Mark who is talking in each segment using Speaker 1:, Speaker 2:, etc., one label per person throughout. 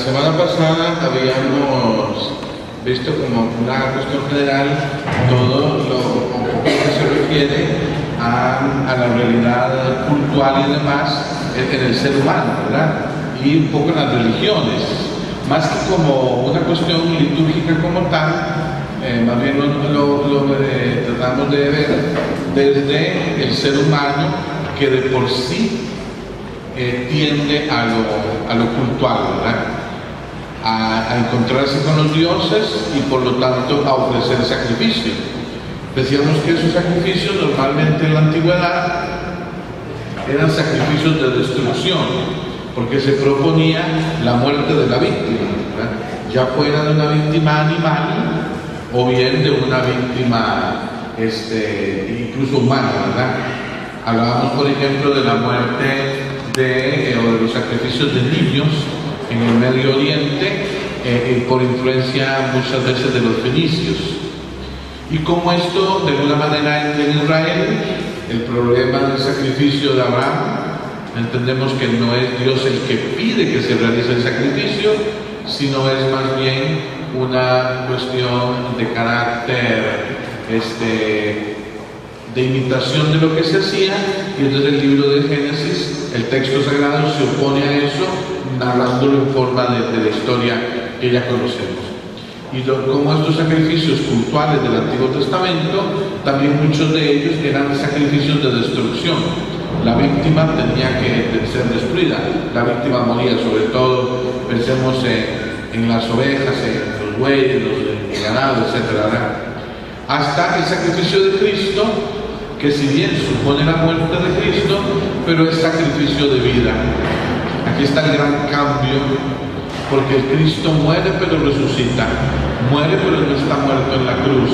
Speaker 1: La semana pasada habíamos visto como una cuestión general todo lo que se refiere a la realidad cultural y demás en el ser humano, ¿verdad? Y un poco en las religiones, más que como una cuestión litúrgica como tal, más bien lo tratamos de ver desde el ser humano que de por sí tiende a lo cultural, ¿verdad? A encontrarse con los dioses y por lo tanto a ofrecer sacrificios. Decíamos que esos sacrificios normalmente en la antigüedad eran sacrificios de destrucción, porque se proponía la muerte de la víctima, ¿verdad? Ya fuera de una víctima animal o bien de una víctima incluso humana, ¿verdad? Hablábamos, por ejemplo, de la muerte o de los sacrificios de niños en el Medio Oriente, por influencia muchas veces de los fenicios. Y como esto, de alguna manera, en Israel, el problema del sacrificio de Abraham, entendemos que no es Dios el que pide que se realice el sacrificio, sino es más bien una cuestión de carácter, de imitación de lo que se hacía, y entonces el libro de Génesis, el texto sagrado, se opone a eso, narrándolo en forma de la historia que ya conocemos. Y como estos sacrificios cultuales del Antiguo Testamento, también muchos de ellos eran sacrificios de destrucción. La víctima tenía que ser destruida, la víctima moría, sobre todo pensemos en las ovejas, en los bueyes, el ganado, etc. Hasta el sacrificio de Cristo, que si bien supone la muerte de Cristo, pero es sacrificio de vida. Aquí está el gran cambio, porque el Cristo muere pero resucita, muere pero no está muerto en la cruz,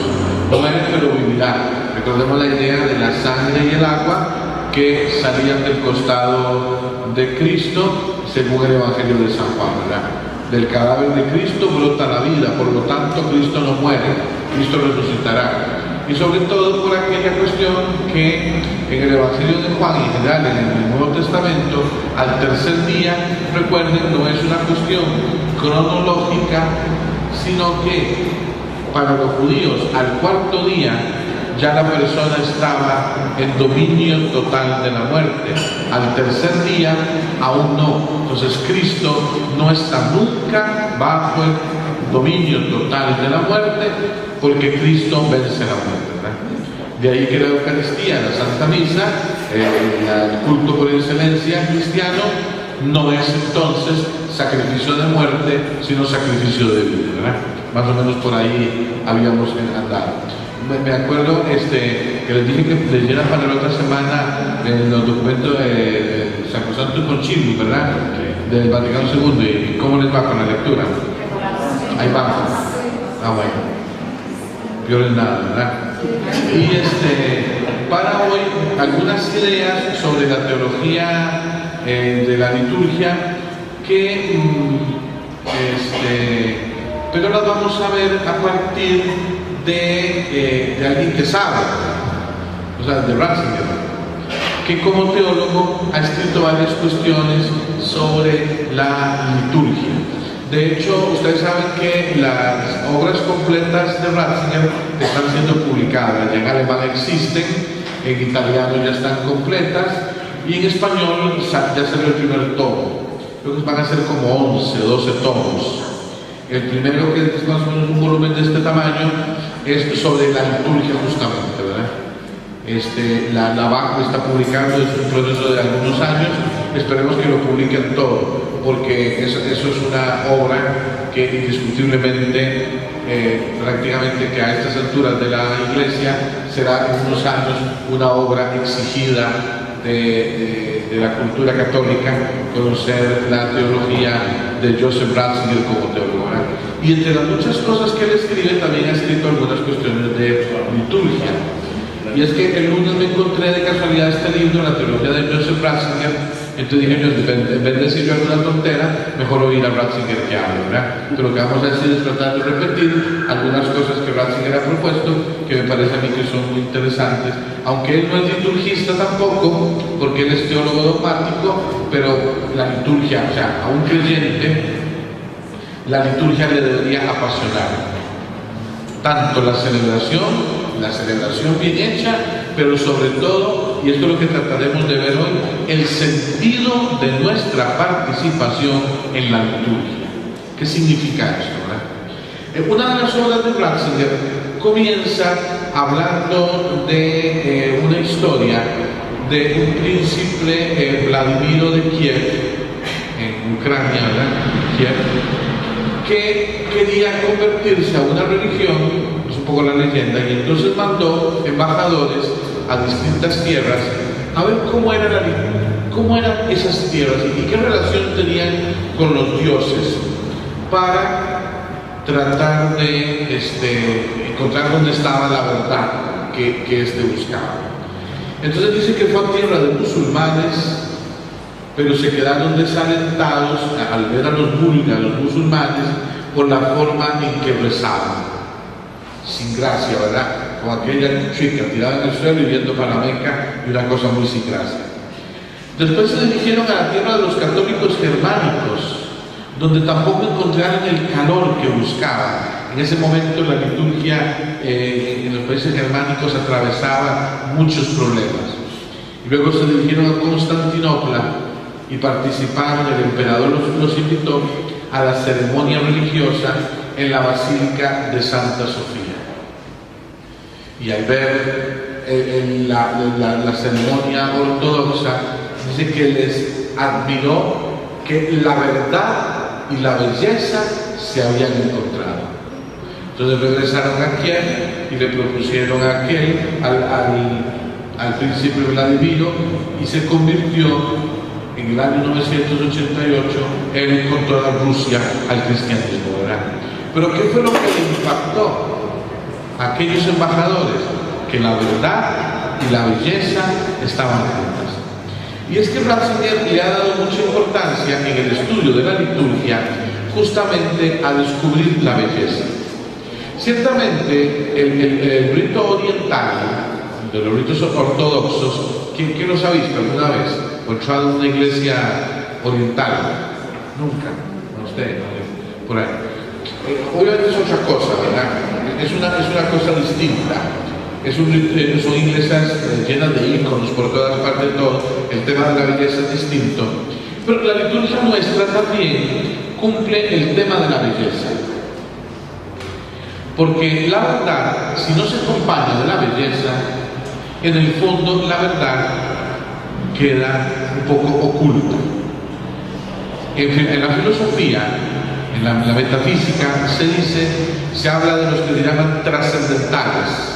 Speaker 1: muere pero vivirá. Recordemos la idea de la sangre y el agua que salían del costado de Cristo, según el Evangelio de San Juan, ¿verdad? Del cadáver de Cristo brota la vida, por lo tanto Cristo no muere, Cristo resucitará. Y sobre todo por aquella cuestión que en el Evangelio de Juan y en general en el Nuevo Testamento, al tercer día, recuerden, no es una cuestión cronológica, sino que para los judíos al cuarto día ya la persona estaba en dominio total de la muerte. Al tercer día aún no. Entonces Cristo no está nunca bajo el dominio total de la muerte, porque Cristo vence la muerte, ¿verdad? De ahí que la Eucaristía, la Santa Misa, el culto por excelencia cristiano, no es entonces sacrificio de muerte, sino sacrificio de vida, ¿verdad? Más o menos por ahí habíamos andado. Me acuerdo que les dije que leyera para la otra semana en los documentos de Sacrosanto Concilio, ¿verdad? Del Vaticano II. ¿Y cómo les va con la lectura? Ahí va. Ah, bueno. Peor es nada, ¿verdad? Y para hoy, algunas ideas sobre la teología de la liturgia que pero las vamos a ver a partir de alguien que sabe, o sea, de Ratzinger, que como teólogo ha escrito varias cuestiones sobre la liturgia. De hecho, ustedes saben que las obras completas de Ratzinger están siendo publicadas. En alemán existen, en italiano ya están completas, y en español ya salió el primer tomo. Creo que van a ser como 11, 12 tomos. El primero, que es más o menos un volumen de este tamaño, es sobre la liturgia justamente, ¿verdad? La BAC lo está publicando, es un proceso de algunos años, esperemos que lo publiquen todo, porque eso es una obra que indiscutiblemente, prácticamente que a estas alturas de la Iglesia, será en unos años una obra exigida de la cultura católica, conocer la teología de Joseph Ratzinger como teólogo, ¿verdad? Y entre las muchas cosas que él escribe, también ha escrito algunas cuestiones de liturgia. Y es que el lunes me encontré de casualidad este libro, La teología de Joseph Ratzinger. Entonces dije yo, en vez de decir yo alguna tontera, mejor oír a Ratzinger que hable, ¿verdad? Pero lo que vamos a hacer es tratar de repetir algunas cosas que Ratzinger ha propuesto, que me parece a mí que son muy interesantes, aunque él no es liturgista tampoco, porque él es teólogo dogmático, pero la liturgia, o sea, a un creyente la liturgia le debería apasionar. Tanto la celebración bien hecha, pero sobre todo, y esto es lo que trataremos de ver hoy, el sentido de nuestra participación en la liturgia. ¿Qué significa esto, verdad? Una de las obras de Ratzinger comienza hablando de una historia de un príncipe Vladimiro de Kiev, en Ucrania, ¿verdad? Kiev, que quería convertirse a una religión, es un poco la leyenda, y entonces mandó embajadores a distintas tierras a ver cómo eran esas tierras y qué relación tenían con los dioses, para tratar de encontrar dónde estaba la verdad que buscaba. Entonces dice que fue a tierra de musulmanes, pero se quedaron desalentados al ver a los búlgaros musulmanes por la forma en que rezaban, sin gracia, ¿verdad? Como aquella chica tirada en el suelo y viendo para la Meca, y una cosa muy sin gracia. Después se dirigieron a la tierra de los católicos germánicos, donde tampoco encontraron el calor que buscaban. En ese momento la liturgia en los países germánicos atravesaba muchos problemas. Y luego se dirigieron a Constantinopla y participaron, el emperador los invitó a la ceremonia religiosa en la Basílica de Santa Sofía. Y al ver la ceremonia ortodoxa, dice que les admiró que la verdad y la belleza se habían encontrado. Entonces regresaron a Kiev y le propusieron a aquel, al príncipe Vladimiro, y se convirtió en el año 988 él con toda Rusia al cristianismo, ¿verdad? Pero ¿qué fue lo que le impactó a aquellos embajadores? Que la verdad y la belleza estaban juntas. Y es que Ratzinger le ha dado mucha importancia en el estudio de la liturgia justamente a descubrir la belleza. Ciertamente el rito oriental, de los ritos ortodoxos, ¿quién los ha visto alguna vez? ¿O entrado en una iglesia oriental? Nunca, no usted, por ahí. Obviamente es otra cosa, ¿verdad? Es una cosa distinta. Son iglesias llenas de íconos por todas partes, todo. El tema de la belleza es distinto. Pero la liturgia nuestra también cumple el tema de la belleza. Porque la verdad, si no se acompaña de la belleza, en el fondo la verdad queda un poco oculta. En la filosofía, en la metafísica, se habla de los que se llaman trascendentales.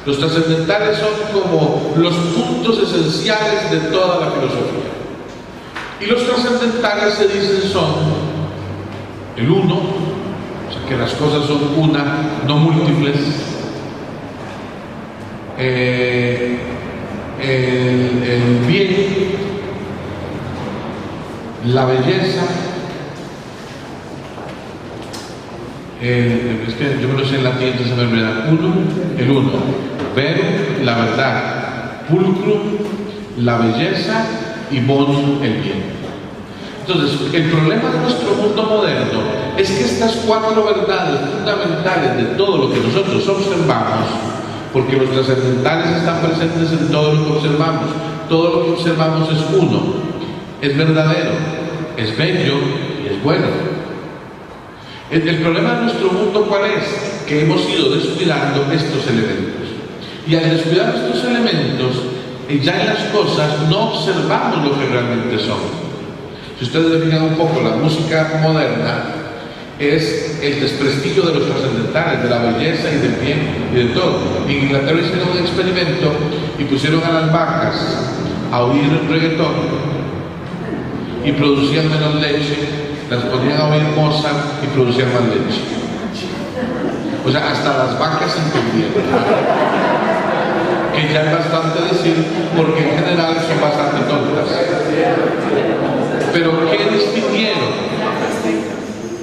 Speaker 1: Los trascendentales son como los puntos esenciales de toda la filosofía. Y los trascendentales se dicen son el uno, o sea que las cosas son una, no múltiples. El bien, la belleza, es que yo me lo sé en latín, entonces se me olvida. El uno, ver, la verdad, pulcrum, la belleza, y bonum, el bien. Entonces, el problema de nuestro mundo moderno es que estas cuatro verdades fundamentales de todo lo que nosotros observamos, porque los trascendentales están presentes en todo lo que observamos, todo lo que observamos es uno, es verdadero, es bello y es bueno. El problema de nuestro mundo, ¿cuál es? Que hemos ido descuidando estos elementos. Y al descuidar estos elementos, ya en las cosas no observamos lo que realmente son. Si ustedes se fijan un poco, la música moderna es el desprestigio de los trascendentales, de la belleza y del bien y de todo. En Inglaterra hicieron un experimento y pusieron a las vacas a oír reggaetón y producían menos leche, las ponían a oír Mozart y producían más leche. O sea, hasta las vacas entendieron. Que ya es bastante decir, porque en general son bastante tontas. Pero ¿qué distinguieron?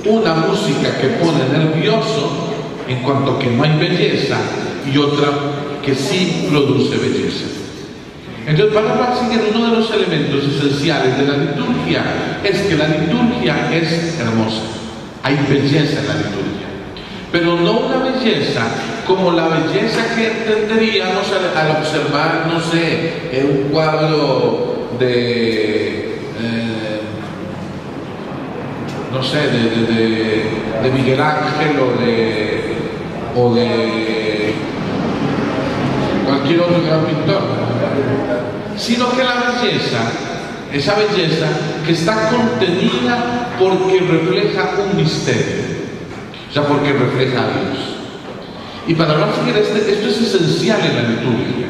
Speaker 1: Una música que pone nervioso en cuanto que no hay belleza y otra que sí produce belleza. Entonces, para Ratzinger, uno de los elementos esenciales de la liturgia es que la liturgia es hermosa. Hay belleza en la liturgia, pero no una belleza como la belleza que entenderíamos al observar, no sé, un cuadro de, no sé, de Miguel Ángel o de cualquier otro gran pintor, sino que la belleza, esa belleza que está contenida porque refleja un misterio, o sea, porque refleja a Dios. Y para Ratzinger esto es esencial en la liturgia.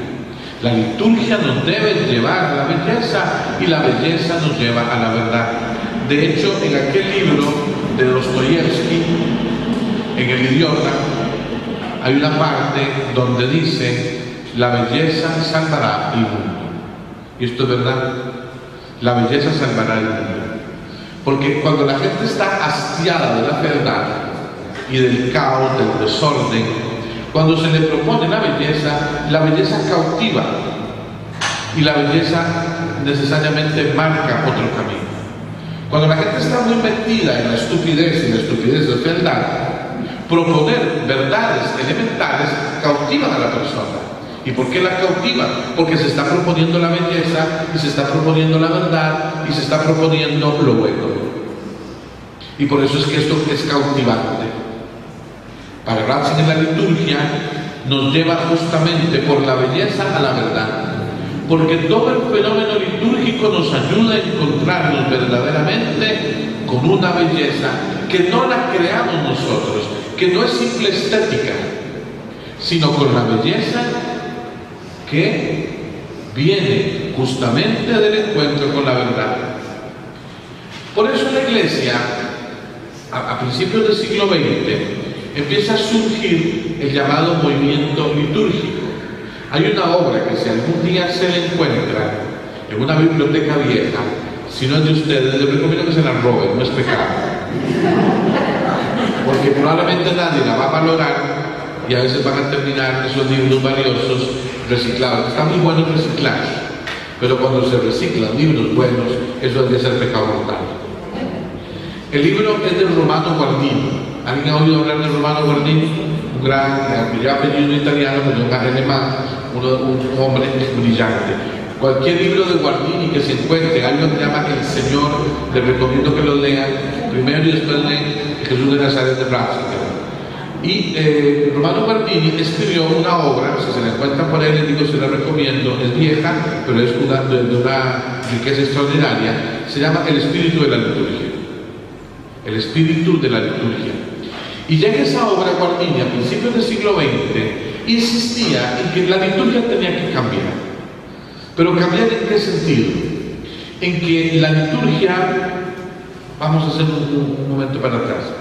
Speaker 1: La liturgia nos debe llevar a la belleza y la belleza nos lleva a la verdad. De hecho, en aquel libro de Dostoyevsky, en el idiota, hay una parte donde dice: la belleza salvará el mundo. Y esto es verdad. La belleza salvará el mundo. Porque cuando la gente está hastiada de la fealdad y del caos, del desorden, cuando se le propone la belleza cautiva, y la belleza necesariamente marca otro camino. Cuando la gente está muy metida en la estupidez y la estupidez de fealdad, proponer verdades elementales cautivan a la persona. ¿Y por qué la cautiva? Porque se está proponiendo la belleza, y se está proponiendo la verdad, y se está proponiendo lo bueno. Y por eso es que esto es cautivante. Para Ratzinger, la liturgia nos lleva justamente por la belleza a la verdad, porque todo el fenómeno litúrgico nos ayuda a encontrarnos verdaderamente con una belleza que no la creamos nosotros, que no es simple estética, sino con la belleza que viene justamente del encuentro con la verdad. Por eso la Iglesia, a principios del siglo XX, empieza a surgir el llamado movimiento litúrgico. Hay una obra que si algún día se la encuentra en una biblioteca vieja, si no es de ustedes, les recomiendo que se la roben, no es pecado. Porque probablemente nadie la va a valorar y a veces van a terminar esos libros valiosos reciclados. Está muy bueno reciclar, pero cuando se reciclan libros buenos, eso debe ser pecado mortal. El libro es de Romano Guardini. ¿Alguien ha oído hablar de Romano Guardini? Un gran, ya apellido italiano, pero un alemán, un hombre brillante. Cualquier libro de Guardini que se encuentre, algo que se llama El Señor, les recomiendo que lo lean primero y después leen Jesús de Nazaret de Ratzinger. Y Romano Guardini escribió una obra, si se la encuentran por ahí, les digo, se la recomiendo, es vieja, pero es de una riqueza extraordinaria. Se llama El Espíritu de la Liturgia. El Espíritu de la Liturgia. Y ya en esa obra, Guardini, a principios del siglo XX, insistía en que la liturgia tenía que cambiar. ¿Pero cambiar en qué sentido? En que la liturgia, vamos a hacer un momento para atrás.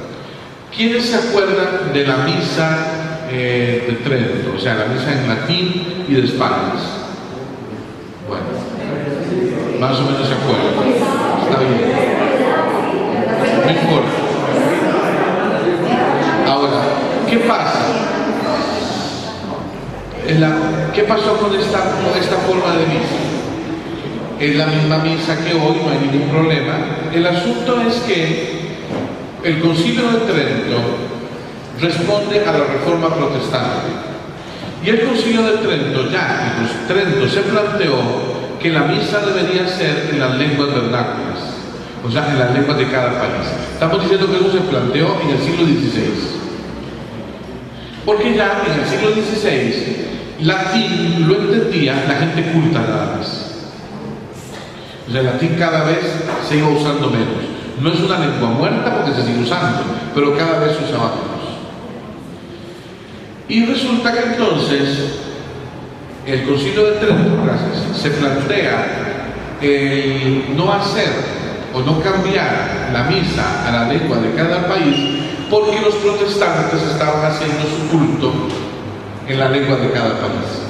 Speaker 1: ¿Quiénes se acuerdan de la misa de Trento? O sea, la misa en latín y de espaldas. Bueno, más o menos se acuerdan. Está bien. No importa. Ahora, ¿qué pasa? ¿Qué pasó con esta forma de misa? Es la misma misa que hoy, no hay ningún problema. El asunto es que el Concilio de Trento responde a la Reforma Protestante. Y el Concilio de Trento se planteó que la misa debería ser en las lenguas vernáculas, o sea, en las lenguas de cada país. Estamos diciendo que eso se planteó en el siglo XVI. Porque ya en el siglo XVI, latín lo entendía la gente culta nada más. O sea, el latín cada vez se iba usando menos. No es una lengua muerta porque se sigue usando, pero cada vez se usaba menos. Y resulta que entonces el Concilio de Trento, se plantea no hacer o no cambiar la misa a la lengua de cada país, porque los protestantes estaban haciendo su culto en la lengua de cada país.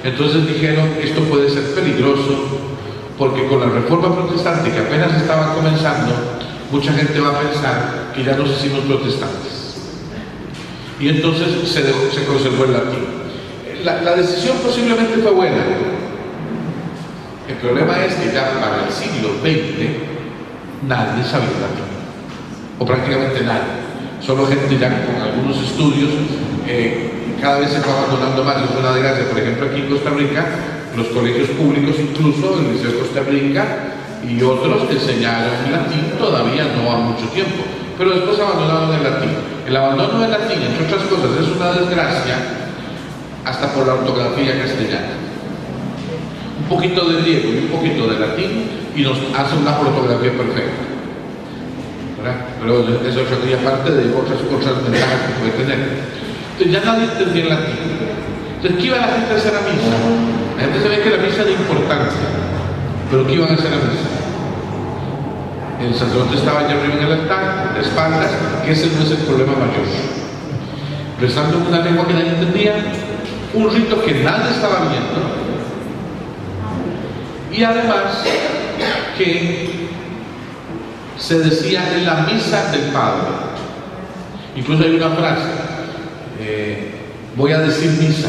Speaker 1: Entonces dijeron, esto puede ser peligroso, porque con la Reforma Protestante, que apenas estaba comenzando, mucha gente va a pensar que ya nos hicimos protestantes. Y entonces se conservó el latín. La decisión posiblemente fue buena. El problema es que ya para el siglo XX nadie sabía latín, o prácticamente nadie. Solo gente ya con algunos estudios, cada vez se va abandonando más. Es una desgracia. Por ejemplo, aquí en Costa Rica, los colegios públicos, incluso el Liceo de Costa Rica y otros, enseñaron latín todavía no a mucho tiempo, pero después abandonaron el latín. El abandono del latín, entre otras cosas, es una desgracia hasta por la ortografía castellana. Un poquito de griego y un poquito de latín y nos hace una ortografía perfecta, ¿verdad? Pero eso sería parte de otras ventajas que puede tener. Entonces ya nadie entendía el latín. Entonces, ¿qué iba la gente a hacer a misa? La gente se ve que la misa de importancia, pero ¿qué iban a hacer a misa? El sacerdote estaba allá arriba en el altar, de espaldas, que ese no es el problema mayor. Rezando en una lengua que nadie entendía, un rito que nadie estaba viendo, y además que se decía en la misa del Padre. Incluso hay una frase, voy a decir misa.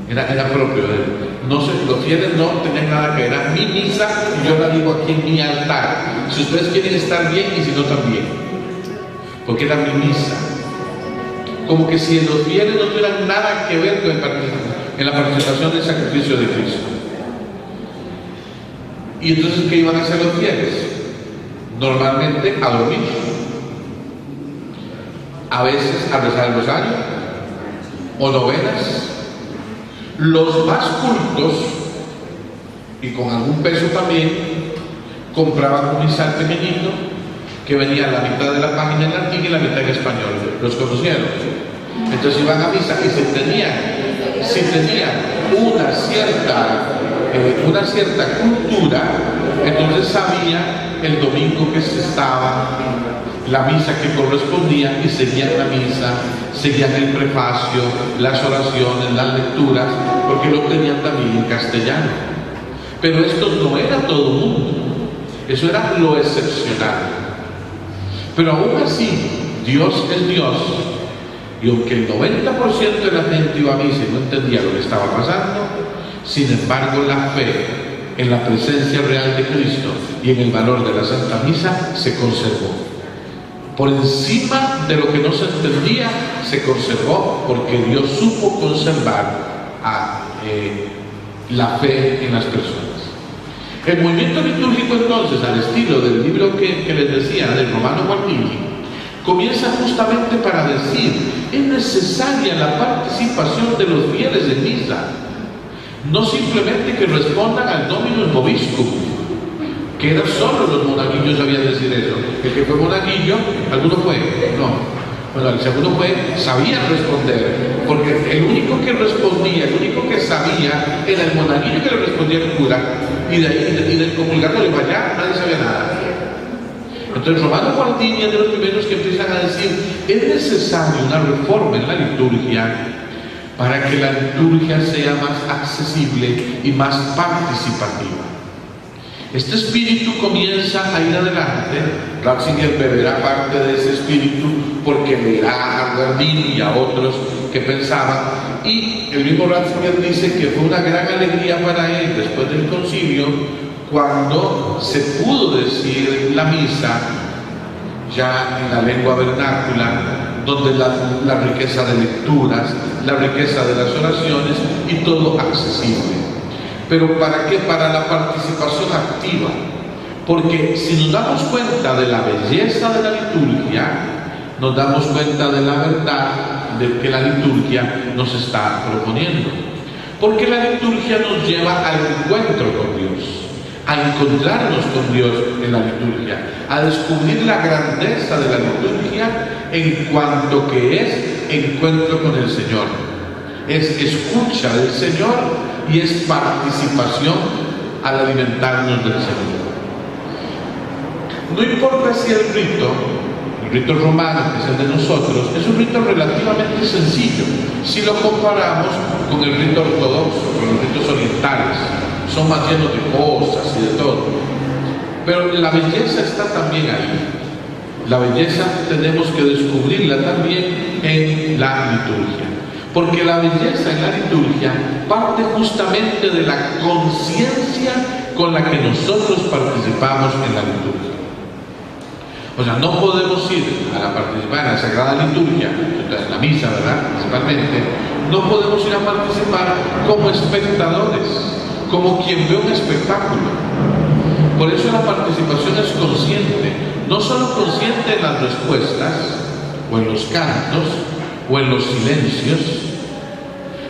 Speaker 1: Era propio de él. No sé, los fieles no tenían nada que ver. Era mi misa y yo la digo aquí en mi altar. Si ustedes quieren estar bien y si no también. Porque era mi misa. Como que si los fieles no tuvieran nada que ver en la participación del sacrificio de Cristo. ¿Y entonces qué iban a hacer los fieles? Normalmente a dormir. A veces a rezar el rosario o novenas. Los más cultos, y con algún peso también, compraban un misal pequeñito que venía la mitad de la página en latín y la mitad en español. Los conocieron. Entonces iban a misa y si tenían una cierta cultura, entonces sabían el domingo que se estaba, la misa que correspondía, y seguían la misa, seguían el prefacio, las oraciones, las lecturas, porque lo tenían también en castellano. Pero esto no era todo el mundo, eso era lo excepcional. Pero aún así, Dios es Dios, y aunque el 90% de la gente iba a misa y no entendía lo que estaba pasando, sin embargo la fe en la presencia real de Cristo y en el valor de la Santa Misa se conservó. Por encima de lo que no se entendía, se conservó porque Dios supo conservar la fe en las personas. El movimiento litúrgico entonces, al estilo del libro que les decía, del Romano Guardini, comienza justamente para decir: es necesaria la participación de los fieles en misa, no simplemente que respondan al Dominus Vobiscum, que era solo los monaguillos sabían decir eso. El que fue monaguillo, ¿alguno fue? No. Bueno, el segundo sabía responder, porque el único que respondía, el único que sabía, era el monaguillo que le respondía al cura, y del comulgatorio para allá nadie sabía nada. Entonces Romano Guardini es de los primeros que empiezan a decir: es necesaria una reforma en la liturgia para que la liturgia sea más accesible y más participativa. Este espíritu comienza a ir adelante. Ratzinger beberá parte de ese espíritu porque leerá a Guardini y a otros que pensaban, y el mismo Ratzinger dice que fue una gran alegría para él después del concilio cuando se pudo decir la misa ya en la lengua vernácula, donde la riqueza de lecturas, la riqueza de las oraciones y todo accesible. ¿Pero para qué? Para la participación activa. Porque si nos damos cuenta de la belleza de la liturgia, nos damos cuenta de la verdad de que la liturgia nos está proponiendo. Porque la liturgia nos lleva al encuentro con Dios, a encontrarnos con Dios en la liturgia, a descubrir la grandeza de la liturgia en cuanto que es encuentro con el Señor. Es escucha del Señor y es participación al alimentarnos del Señor. No importa si el rito romano, que es el de nosotros, es un rito relativamente sencillo si lo comparamos con el rito ortodoxo, con los ritos orientales. Son más llenos de cosas y de todo. Pero la belleza está también ahí. La belleza tenemos que descubrirla también en la liturgia. Porque la belleza en la liturgia parte justamente de la conciencia con la que nosotros participamos en la liturgia. O sea, no podemos ir a la participar en la Sagrada Liturgia, en la misa, ¿verdad?, principalmente, no podemos ir a participar como espectadores, como quien ve un espectáculo. Por eso la participación es consciente, no solo consciente en las respuestas, o en los cantos, o en los silencios,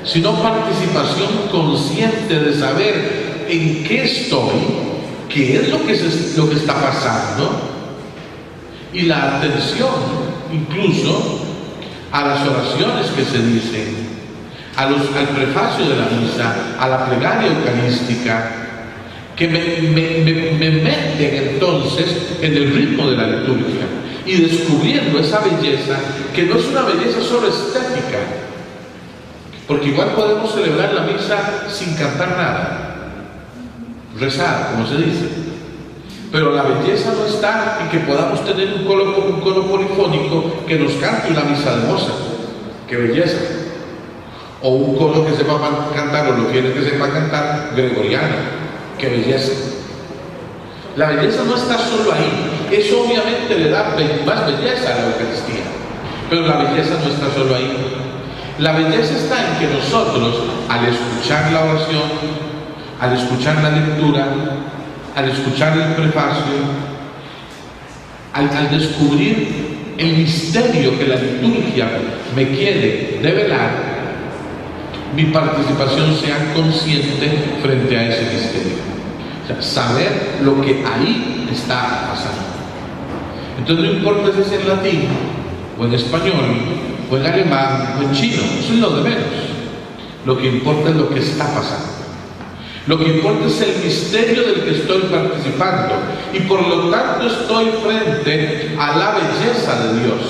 Speaker 1: sino participación consciente de saber en qué estoy, qué es lo que está pasando, y la atención incluso a las oraciones que se dicen, al prefacio de la misa, a la plegaria eucarística, que me meten entonces en el ritmo de la liturgia y descubriendo esa belleza, que no es una belleza solo estética, porque igual podemos celebrar la misa sin cantar nada, rezar, como se dice, pero la belleza no está en que podamos tener un coro polifónico que nos cante una misa de Mozart, qué belleza, o un coro que sepa cantar, o lo que sepa cantar, gregoriano, qué belleza. La belleza no está solo ahí, eso obviamente le da más belleza a la Eucaristía, pero la belleza no está solo ahí. La belleza está en que nosotros, al escuchar la oración, al escuchar la lectura, al escuchar el prefacio, al descubrir el misterio que la liturgia me quiere develar, mi participación sea consciente frente a ese misterio. O sea, saber lo que ahí está pasando. Entonces no importa si es en latín, o en español, o en alemán, o en chino, eso es lo de menos. Lo que importa es lo que está pasando. Lo que importa es el misterio del que estoy participando, y por lo tanto estoy frente a la belleza de Dios.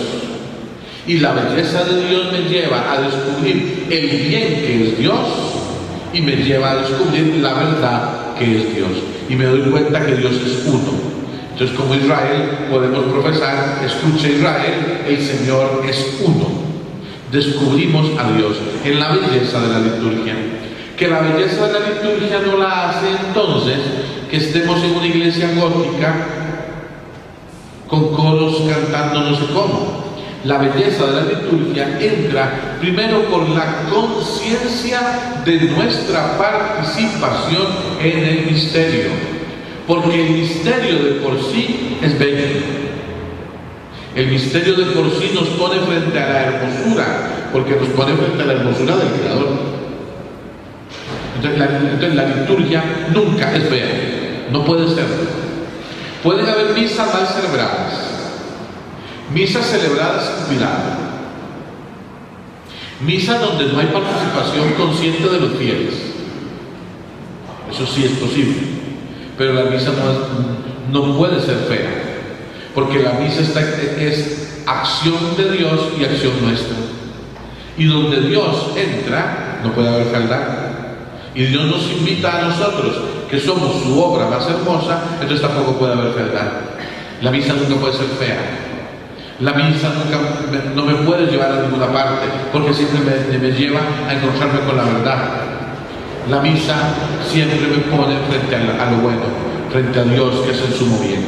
Speaker 1: Y la belleza de Dios me lleva a descubrir el bien que es Dios, y me lleva a descubrir la verdad que es Dios. Y me doy cuenta que Dios es uno. Entonces, como Israel, podemos profesar: escucha Israel, el Señor es uno. Descubrimos a Dios en la belleza de la liturgia. Que la belleza de la liturgia no la hace entonces que estemos en una iglesia gótica con coros cantando no sé cómo. La belleza de la liturgia entra primero por la conciencia de nuestra participación en el misterio, porque el misterio de por sí es bello. El misterio de por sí nos pone frente a la hermosura, porque nos pone frente a la hermosura del Creador. Entonces la liturgia nunca es fea, no puede ser. Pueden haber misas mal celebradas, misas celebradas sin cuidado, misas donde no hay participación consciente de los fieles. Eso sí es posible, pero la misa no puede ser fea, porque la misa es acción de Dios y acción nuestra. Y donde Dios entra, no puede haber fealdad. Y Dios nos invita a nosotros, que somos su obra más hermosa, entonces tampoco puede haber fealdad. La misa nunca puede ser fea. La misa no me puede llevar a ninguna parte, porque siempre me lleva a encontrarme con la verdad. La misa siempre me pone frente a lo bueno, frente a Dios, que es el sumo bien.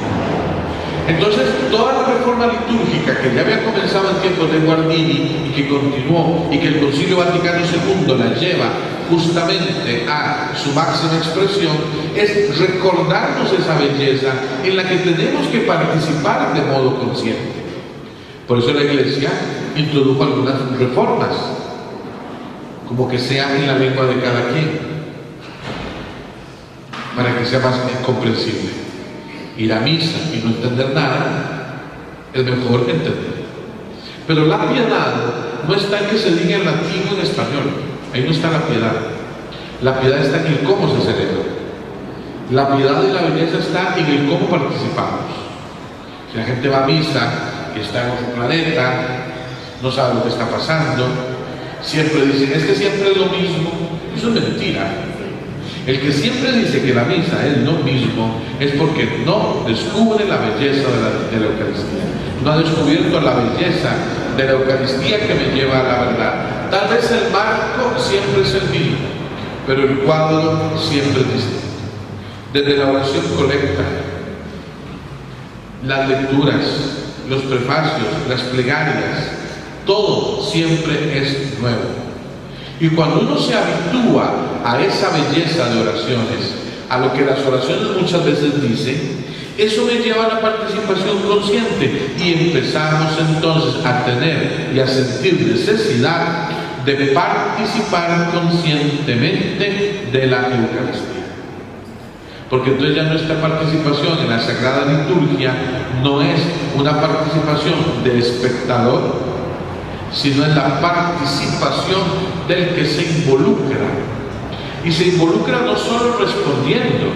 Speaker 1: Entonces, toda la reforma litúrgica que ya había comenzado en tiempos de Guardini y que continuó, y que el Concilio Vaticano II la lleva justamente a su máxima expresión, es recordarnos esa belleza en la que tenemos que participar de modo consciente. Por eso la Iglesia introdujo algunas reformas, como que sea en la lengua de cada quien, para que sea más comprensible. Ir a misa y no entender nada es mejor que entender. Pero la piedad no está en que se diga en latín o en español. Ahí no está la piedad. La piedad está en el cómo se celebra. La piedad y la belleza está en el cómo participamos. Si la gente va a misa y está en otro planeta, no sabe lo que está pasando, siempre dicen: es que siempre es lo mismo. Eso es mentira. El que siempre dice que la misa es lo mismo es porque no descubre la belleza de la Eucaristía. No ha descubierto la belleza de la Eucaristía que me lleva a la verdad. Tal vez el marco siempre es el mismo, pero el cuadro siempre es distinto. Desde la oración colecta, las lecturas, los prefacios, las plegarias, todo siempre es nuevo. Y cuando uno se habitúa a esa belleza de oraciones, a lo que las oraciones muchas veces dicen, eso me lleva a la participación consciente y empezamos entonces a tener y a sentir necesidad de participar conscientemente de la Eucaristía. Porque entonces ya nuestra participación en la Sagrada Liturgia no es una participación de espectador, sino es la participación del que se involucra. Y se involucra no solo respondiendo,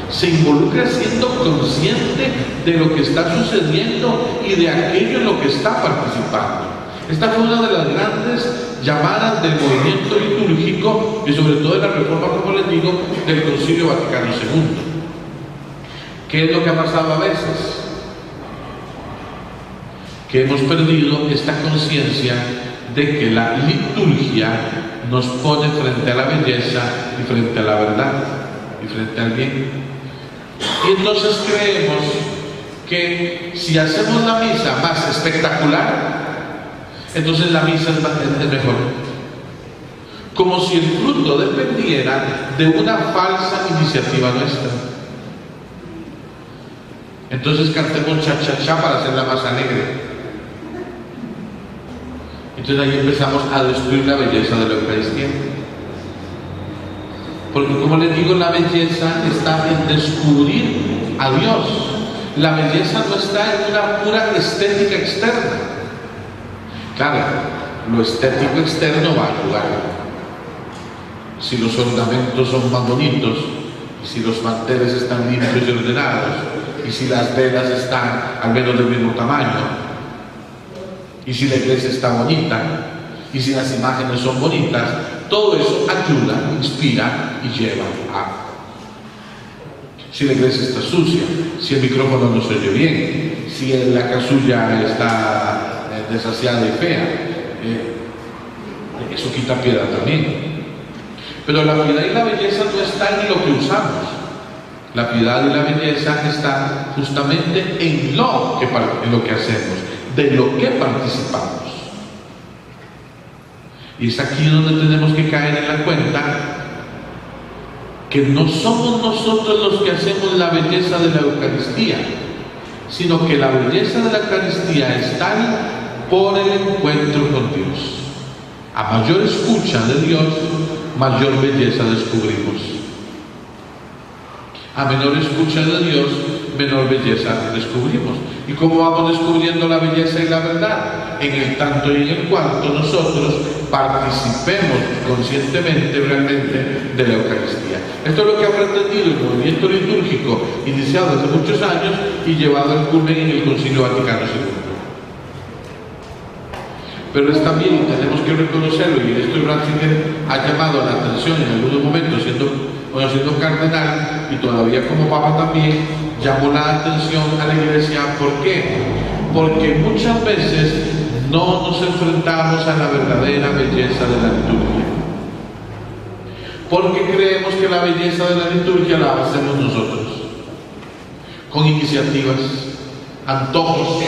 Speaker 1: se involucra siendo consciente de lo que está sucediendo y de aquello en lo que está participando. Esta fue una de las grandes llamadas del movimiento litúrgico y sobre todo de la reforma, como les digo, del Concilio Vaticano II. ¿Qué es lo que ha pasado a veces? Que hemos perdido esta conciencia de que la liturgia nos pone frente a la belleza y frente a la verdad y frente al bien. Y entonces creemos que si hacemos la misa más espectacular, entonces la misa es mejor. Como si el fruto dependiera de una falsa iniciativa nuestra. Entonces cantemos cha-cha-cha para hacerla más alegre. Entonces ahí empezamos a destruir la belleza de la Eucaristía. Porque como les digo, la belleza está en descubrir a Dios. La belleza no está en una pura estética externa. Claro, lo estético externo va a ayudar. Si los ornamentos son más bonitos, y si los manteles están limpios y ordenados, y si las velas están al menos del mismo tamaño, y si la iglesia está bonita, y si las imágenes son bonitas, todo eso ayuda, inspira y lleva a. Si la iglesia está sucia, si el micrófono no se oye bien, si la casulla está desasiada y fea, eso quita piedad también. Pero la piedad y la belleza no están en lo que usamos. La piedad y la belleza están justamente en lo que hacemos, de lo que participamos. Y es aquí donde tenemos que caer en la cuenta que no somos nosotros los que hacemos la belleza de la Eucaristía, sino que la belleza de la Eucaristía es tal por el encuentro con Dios. A mayor escucha de Dios, mayor belleza descubrimos. A menor escucha de Dios, menor belleza descubrimos. ¿Y cómo vamos descubriendo la belleza y la verdad? En el tanto y en el cuanto nosotros participemos conscientemente realmente de la Eucaristía. Esto es lo que ha pretendido el movimiento litúrgico iniciado hace muchos años y llevado al culmen en el Concilio Vaticano II. Pero es también, tenemos que reconocerlo, y esto Ratzinger ha llamado la atención en algunos momentos siendo cardenal y todavía como papa también, llamó la atención a la iglesia. ¿Por qué? Porque muchas veces no nos enfrentamos a la verdadera belleza de la liturgia. Porque creemos que la belleza de la liturgia la hacemos nosotros, con iniciativas, antojos,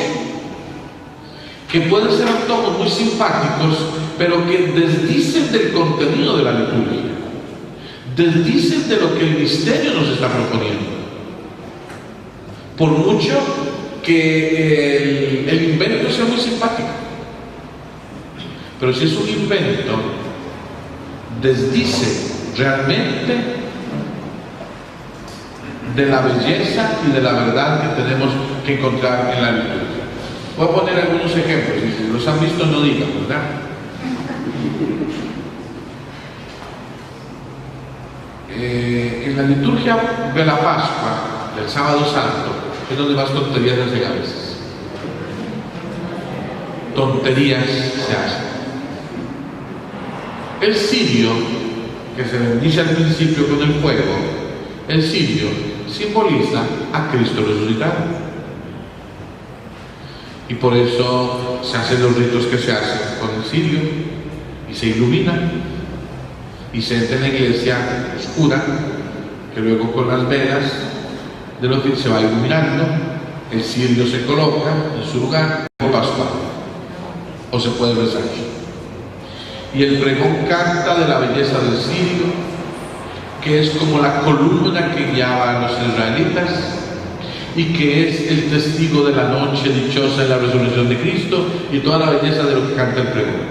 Speaker 1: que pueden ser antojos muy simpáticos, pero que desdicen del contenido de la liturgia, desdicen de lo que el misterio nos está proponiendo. Por mucho que el invento sea muy simpático, pero si es un invento, desdice realmente de la belleza y de la verdad que tenemos que encontrar en la liturgia. Voy a poner algunos ejemplos, y si los han visto no digan, ¿verdad? En la liturgia de la Pascua, del Sábado Santo, es donde más tonterías se hacen a veces. Tonterías se hacen. El cirio, que se bendice al principio con el fuego, el cirio simboliza a Cristo resucitado. Y por eso se hacen los ritos que se hacen con el cirio, y se ilumina, y se entra en la iglesia oscura, que luego con las velas de los que se va iluminando, el cirio se coloca en su lugar como pascual, o se puede rezar. Y el pregón canta de la belleza del cirio, que es como la columna que guiaba a los israelitas y que es el testigo de la noche dichosa en la resurrección de Cristo, y toda la belleza de lo que canta el pregón,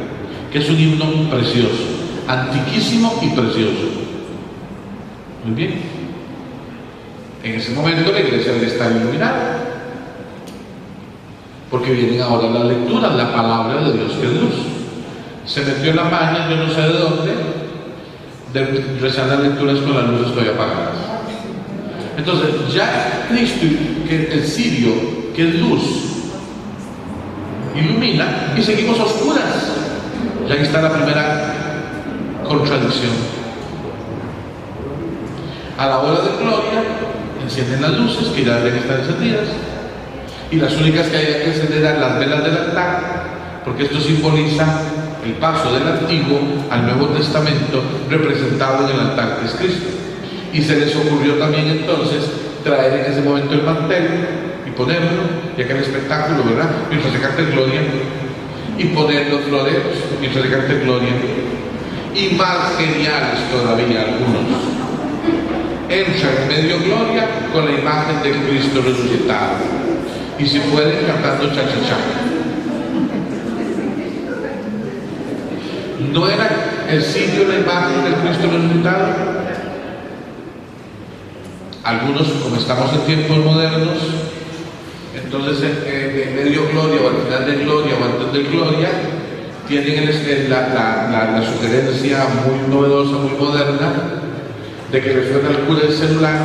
Speaker 1: que es un himno precioso, antiquísimo y precioso. Muy bien. En ese momento la iglesia debe estar iluminada, porque vienen ahora las lecturas, la palabra de Dios que es luz. Se metió en la maña, yo no sé de dónde, de rezar las lecturas con las luces todavía apagadas. Entonces, ya Cristo, que el cirio, que es luz, ilumina, y seguimos a oscuras. Ya aquí está la primera contradicción. A la hora de gloria, encienden las luces, que ya deben estar encendidas, y las únicas que hay que encender eran las velas del altar, porque esto simboliza el paso del Antiguo al Nuevo Testamento, representado en el altar que es Cristo. Y se les ocurrió también entonces traer en ese momento el mantel y ponerlo, ya que el espectáculo, ¿verdad?, mientras se canta el Gloria, y poner los floreros mientras se canta el Gloria, y más geniales todavía algunos, entran en medio Gloria con la imagen del Cristo resucitado, y si pueden cantando cha-cha-cha. ¿No era el cirio la imagen del Cristo resucitado? Algunos, como estamos en tiempos modernos, entonces en medio Gloria o al final de Gloria o antes de Gloria, tienen la sugerencia muy novedosa, muy moderna, de que le suena al cura el celular,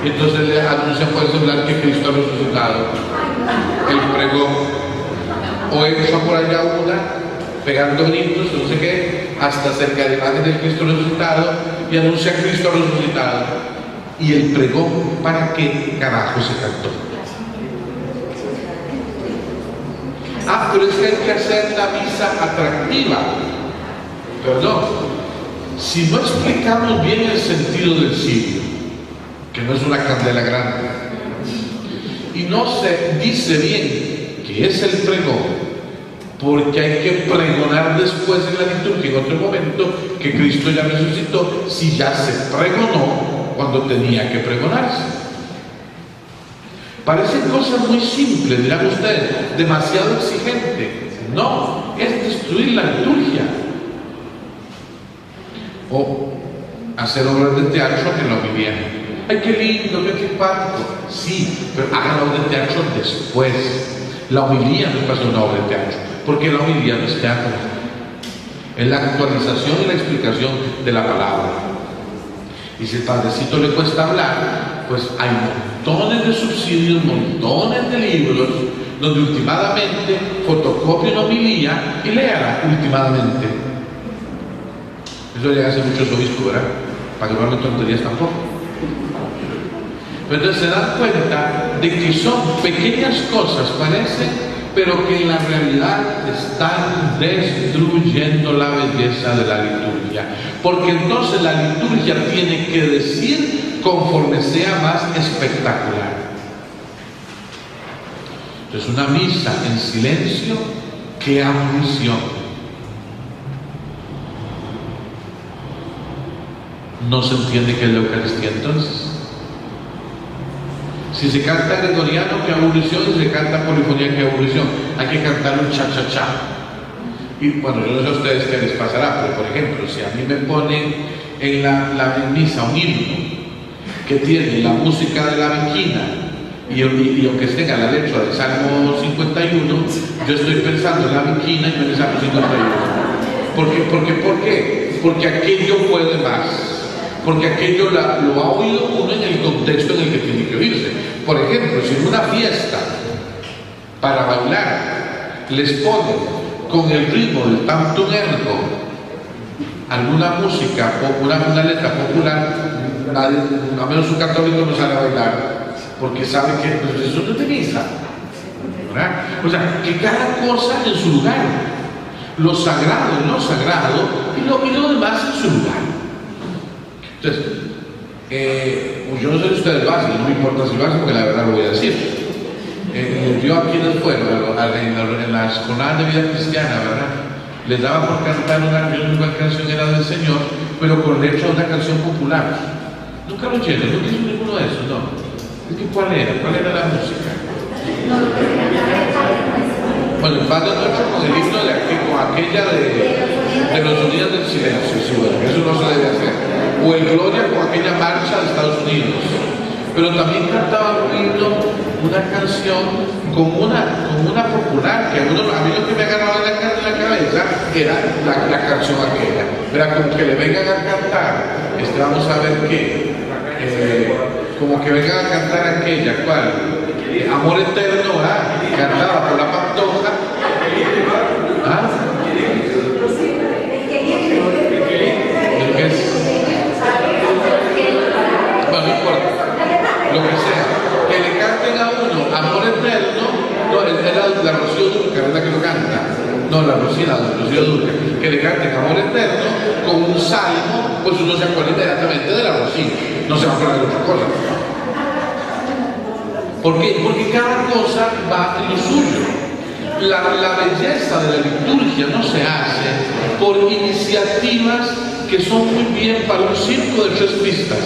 Speaker 1: y entonces le anuncian por el celular que Cristo ha resucitado, el pregón, o entra por allá una pegando gritos, no sé qué, hasta cerca de la imagen del Cristo resucitado, y anuncia a Cristo resucitado. Y el pregón, ¿para qué carajo se cantó? Pero es que hay que hacer la misa atractiva. Perdón, si no explicamos bien el sentido del cirio, que no es una candela grande, y no se dice bien que es el pregón, porque hay que pregonar después en la liturgia, en otro momento, que Cristo ya resucitó, si ya se pregonó cuando tenía que pregonarse. Parecen cosas muy simples, dirán ustedes, demasiado exigente. No, es destruir la liturgia. O hacer obras de teatro en la homilía. ¡Ay, qué lindo, qué simpático! Sí, pero hagan la obra de teatro después. La homilía no es para hacer una obra de teatro, porque la homilía no es teatro, es la actualización y la explicación de la palabra. Y si al padrecito le cuesta hablar, pues hay montones de subsidios, montones de libros, donde ultimadamente fotocopie una homilía y léala ultimadamente. Eso le hace muchos obispos, ¿verdad? Para que no hablen tonterías tampoco. Pero entonces se dan cuenta de que son pequeñas cosas, parece, pero que en la realidad están destruyendo la belleza de la liturgia. Porque entonces la liturgia tiene que decir conforme sea más espectacular. Entonces una misa en silencio, qué ambición. No se entiende qué es la Eucaristía entonces. Si se canta gregoriano, qué aburrición, si se canta polifonía, qué aburrición. Hay que cantar un cha-cha-cha. Y bueno, yo no sé a ustedes qué les pasará, pero por ejemplo, si a mí me ponen en la misa un himno que tiene la música de la viquina y aunque tenga la letra del Salmo 51, yo estoy pensando en la viquina y no en el Salmo 51. ¿Por qué? Porque aquello puede más. Porque aquello lo ha oído uno en el contexto en el que tiene que oírse. Por ejemplo, si en una fiesta para bailar les ponen con el ritmo del tantum ergo alguna música popular, una letra popular, a menos un católico no sale a bailar, porque sabe que pues, eso no es de misa, ¿verdad? O sea, que cada cosa en su lugar, lo sagrado en lo sagrado y lo demás en su lugar. Entonces, yo no sé si ustedes lo hacen, no me importa si lo hacen, porque la verdad lo voy a decir. Yo a quienes fueron, en las jornadas de vida cristiana, ¿verdad? Les daba por cantar una canción, era del Señor, pero con letra de una canción popular. Nunca lo oyeron, nunca hizo ninguno de esos, no. Es que ¿cuál era la música? Bueno, el Padre Nuestro con el himno con aquella de los sonidos del silencio, sí, bueno, eso no se debe hacer. O el Gloria con aquella marcha de Estados Unidos. Pero también cantaba un himno, una canción como una popular, que a mí lo que me agarraba en la cabeza era la canción aquella. Era como que le vengan a cantar, vamos a ver qué, como que vengan a cantar aquella, ¿cuál? Amor Eterno, cantaba por la Pantoja. ¿Ah? Bueno, no importa, lo que sea, que le canten a uno Amor Eterno, no, era la Rocío Dúrcal, es la que lo canta, no, la Rocío Dúrcal, que le canten Amor Eterno con un salmo, pues uno se acuerda inmediatamente de la Rocío, no se va a acordar de otra cosa. ¿Por qué? Porque cada cosa va en lo suyo. La belleza de la liturgia no se hace por iniciativas que son muy bien para un circo de 3 pistas,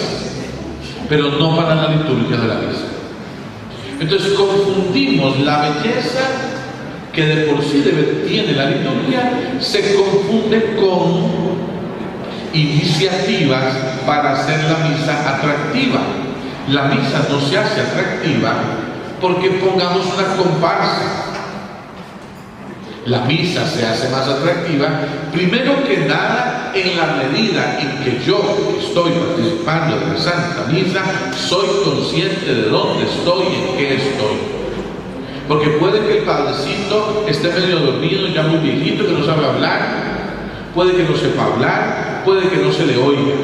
Speaker 1: pero no para la liturgia de la misa. Entonces confundimos la belleza que de por sí tiene la liturgia, se confunde con iniciativas para hacer la misa atractiva. La misa no se hace atractiva porque pongamos una comparsa. La misa se hace más atractiva, primero que nada, en la medida en que yo estoy participando de la Santa Misa, soy consciente de dónde estoy y en qué estoy. Porque puede que el padrecito esté medio dormido, ya muy viejito, que no sabe hablar, puede que no sepa hablar, puede que no se le oiga.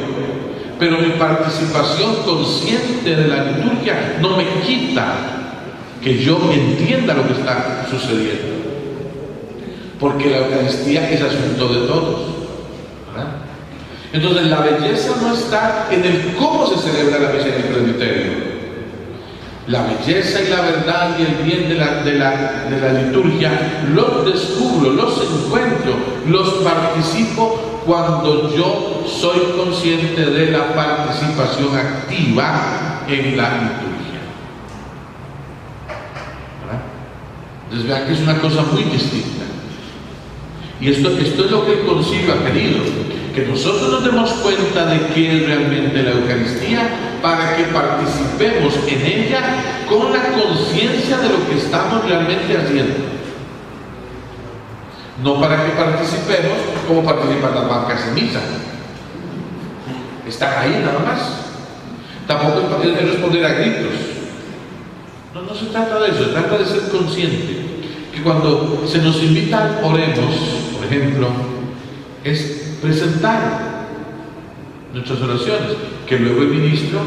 Speaker 1: Pero mi participación consciente de la liturgia no me quita que yo entienda lo que está sucediendo. Porque la Eucaristía es asunto de todos, ¿verdad? Entonces la belleza no está en el cómo se celebra la misa en el presbiterio. La belleza y la verdad y el bien de la liturgia los descubro, los encuentro, los participo cuando yo soy consciente de la participación activa en la liturgia, ¿verdad? Entonces vean que es una cosa muy distinta. Y esto es lo que el concilio ha querido, que nosotros nos demos cuenta de qué es realmente la Eucaristía para que participemos en ella con la conciencia de lo que estamos realmente haciendo. No para que participemos como participan las bancas en misa. Están ahí nada más. Tampoco es responder a gritos. No se trata de eso, se trata de ser consciente que cuando se nos invita oremos, por ejemplo, es presentar nuestras oraciones, que luego el ministro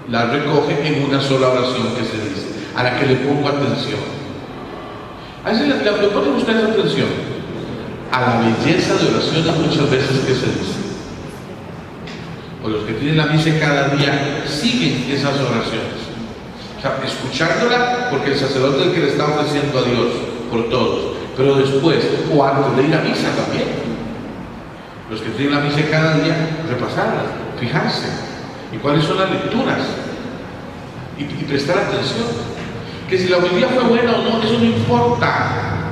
Speaker 1: las recoge en una sola oración que se dice, a la que le pongo atención. A veces le ponen ustedes atención a la belleza de oraciones muchas veces que se dice. O los que tienen la misa cada día siguen esas oraciones. O sea, escuchándola porque el sacerdote es el que le está ofreciendo a Dios por todos, pero después, o antes de ir a misa también, los que tienen la misa cada día, repasarla, fijarse, y cuáles son las lecturas, y prestar atención, que si la homilía fue buena o no, eso no importa,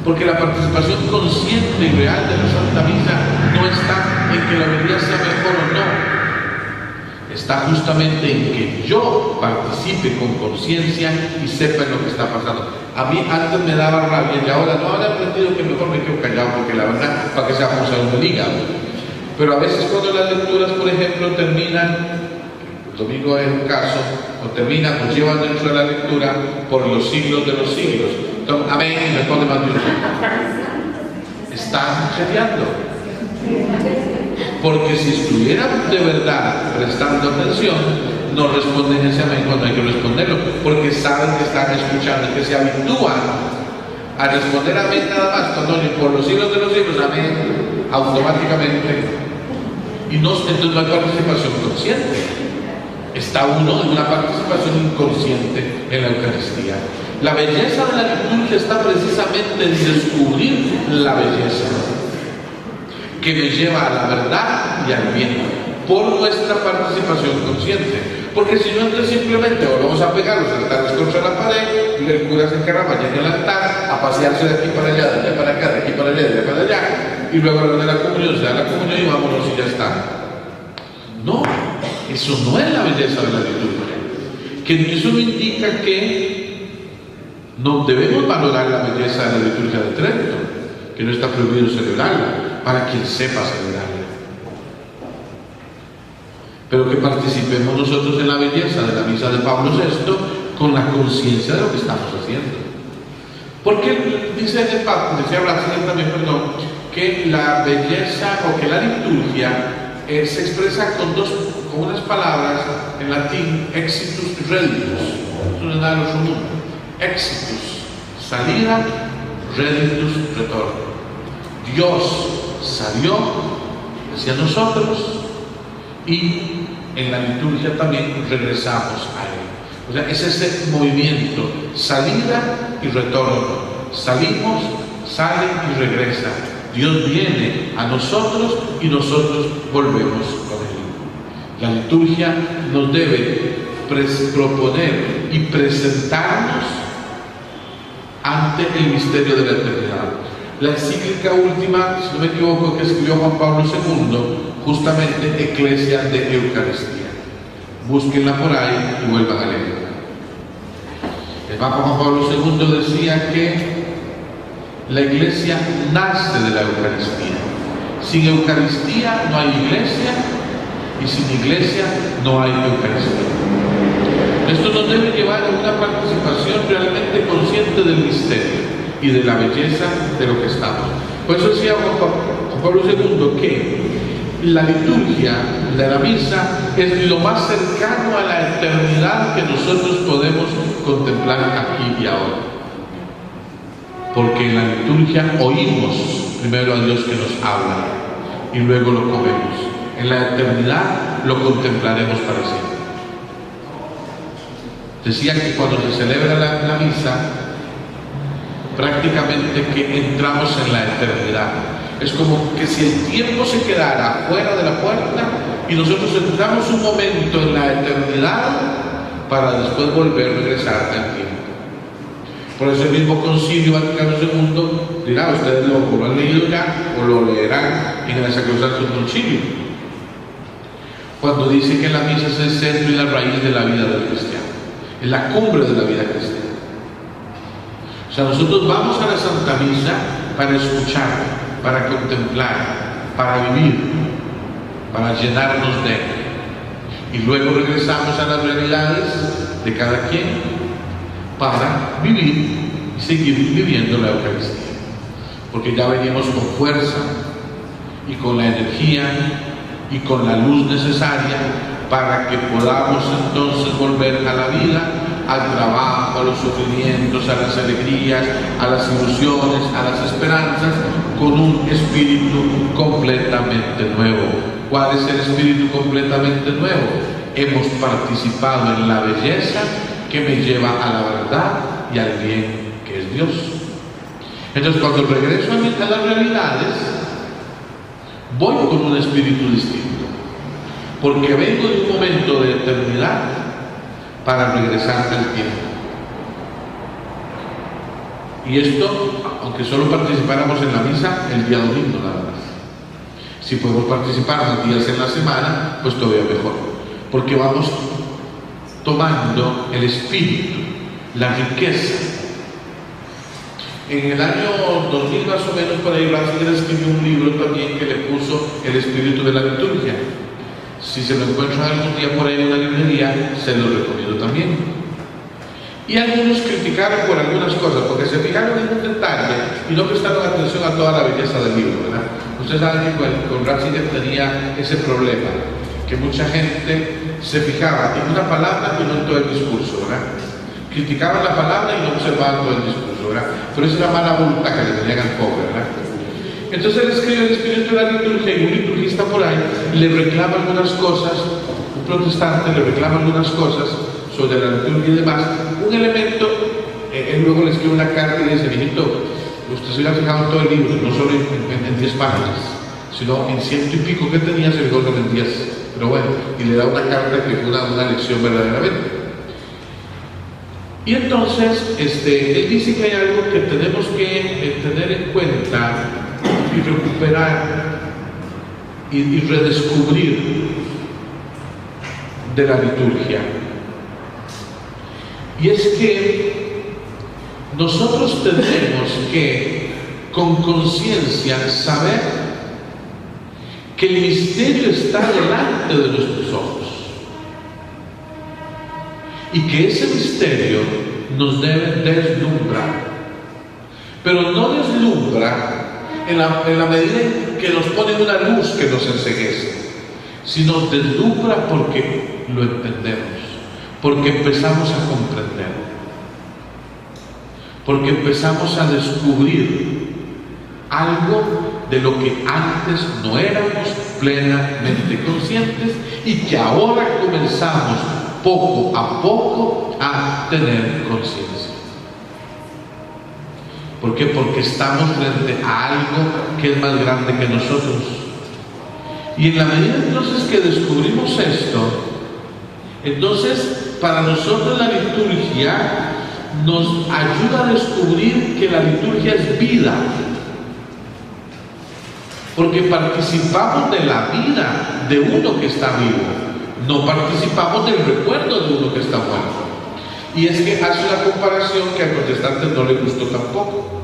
Speaker 1: porque la participación consciente y real de la Santa Misa no está en que la homilía sea mejor o no, está justamente en que yo participe con conciencia y sepa lo que está pasando. A mí antes me daba rabia y ahora no, ahora he aprendido que mejor me quedo callado, porque la verdad, para que sea cosa un hígado. Pero a veces cuando las lecturas, por ejemplo, terminan, el domingo es un caso, o terminan, nos llevan dentro de la lectura por los siglos de los siglos. Entonces, amén, responde más de uno. Están geniando. Porque si estuvieran de verdad prestando atención, no responden ese amén cuando hay que responderlo, porque saben que están escuchando, que se habitúan a responder amén nada más, cuando por los siglos de los siglos, amén, automáticamente. Y no, entonces no hay participación consciente. Está uno en una participación inconsciente en la Eucaristía. La belleza de la liturgia está precisamente en descubrir la belleza que me lleva a la verdad y al bien por nuestra participación consciente. Porque si yo entonces simplemente vamos a pegar los altares contra la pared y el cura se encarga en el altar a pasearse de aquí para allá, de allá para acá, de aquí para allá, de allá para allá, y luego a la hora de la comunión se da la comunión y vámonos y ya está. No, eso no es la belleza de la liturgia. Que eso no indica que no debemos valorar la belleza de la liturgia de Trento, que no está prohibido celebrarla, para quien sepa celebrarla. Pero que participemos nosotros en la belleza de la misa de Pablo VI con la conciencia de lo que estamos haciendo. Porque dice Pablo, decía Ratzinger también, perdón, que la belleza o que la liturgia se expresa con unas palabras en latín, exitus reditus. Eso no es nada de otro mundo. Exitus, salida, reditus, retorno. Dios salió hacia nosotros y en la liturgia también regresamos a Él. O sea, es ese movimiento, salida y retorno. Salimos, sale y regresa. Dios viene a nosotros y nosotros volvemos con Él. La liturgia nos debe proponer y presentarnos ante el misterio de la eternidad. La encíclica última, si no me equivoco, que escribió Juan Pablo II, justamente Eclesia de Eucaristía. Búsquenla por ahí y vuelvan a leerla. El Papa Juan Pablo II decía que la Iglesia nace de la Eucaristía. Sin Eucaristía no hay Iglesia y sin Iglesia no hay Eucaristía. Esto nos debe llevar a una participación realmente consciente del misterio y de la belleza de lo que estamos. Por eso decía Juan Pablo II que la liturgia de la misa es lo más cercano a la eternidad que nosotros podemos contemplar aquí y ahora. Porque en la liturgia oímos primero a Dios que nos habla y luego lo comemos. En la eternidad lo contemplaremos para siempre. Decía que cuando se celebra la misa, prácticamente que entramos en la eternidad. Es como que si el tiempo se quedara fuera de la puerta y nosotros entramos un momento en la eternidad para después volver a regresar al tiempo. Por eso el mismo Concilio Vaticano II dirá, ustedes lo han leído ya o lo leerán en el Sacrosanto Concilio, cuando dice que la misa es el centro y la raíz de la vida del cristiano, es la cumbre de la vida cristiana. O sea, nosotros vamos a la Santa Misa para escuchar, para contemplar, para vivir, para llenarnos de Él. Y luego regresamos a las realidades de cada quien para vivir y seguir viviendo la Eucaristía. Porque ya venimos con fuerza y con la energía y con la luz necesaria para que podamos entonces volver a la vida, al trabajo, a los sufrimientos, a las alegrías, a las ilusiones, a las esperanzas, con un espíritu completamente nuevo. ¿Cuál es el espíritu completamente nuevo? Hemos participado en la belleza que me lleva a la verdad y al bien, que es Dios. Entonces, cuando regreso a las realidades, voy con un espíritu distinto, porque vengo de un momento de eternidad para regresar al tiempo. Y esto, aunque solo participáramos en la misa el día domingo nada más. Si podemos participar más días en la semana, pues todavía mejor, porque vamos tomando el espíritu, la riqueza. En el año 2000 más o menos, por ahí Ratzinger escribió un libro también que le puso el espíritu de la liturgia. Si se lo encuentran algún día por ahí en una librería, se lo recomiendo también. Y algunos criticaron por algunas cosas, porque se fijaron en un detalle y no prestaron atención a toda la belleza del libro, ¿verdad? Ustedes saben que con Ratzinger tenía ese problema, que mucha gente se fijaba en una palabra y no en todo el discurso, ¿verdad? Criticaban la palabra y no observaban todo el discurso, ¿verdad? Pero esa es la mala voluntad que le tenían al pobre, ¿verdad? Entonces él escribe el espíritu de la liturgia y un liturgista por ahí le reclama algunas cosas, un protestante le reclama algunas cosas sobre la liturgia y demás. Un elemento, él luego le escribe una carta y dice: mijito, usted se hubiera fijado en todo el libro, no solo en 10 páginas, sino en 100 y pico que tenía, se fijó en 10. Pero bueno, y le da una carta que fue una lección verdaderamente. Y entonces, él dice que hay algo que tenemos que tener en cuenta y recuperar y redescubrir de la liturgia. Y es que nosotros tenemos que, con conciencia, saber que el misterio está delante de nuestros ojos. Y que ese misterio nos debe deslumbrar, pero no deslumbra en la medida en que nos pone una luz que nos enceguece, sino deslumbra porque lo entendemos, porque empezamos a comprender, porque empezamos a descubrir algo de lo que antes no éramos plenamente conscientes y que ahora comenzamos poco a poco a tener conciencia. ¿Por qué? Porque estamos frente a algo que es más grande que nosotros. Y en la medida entonces que descubrimos esto, entonces para nosotros la liturgia nos ayuda a descubrir que la liturgia es vida, porque participamos de la vida de uno que está vivo. No participamos del recuerdo de uno que está muerto. Y es que hace una comparación que al protestante no le gustó tampoco.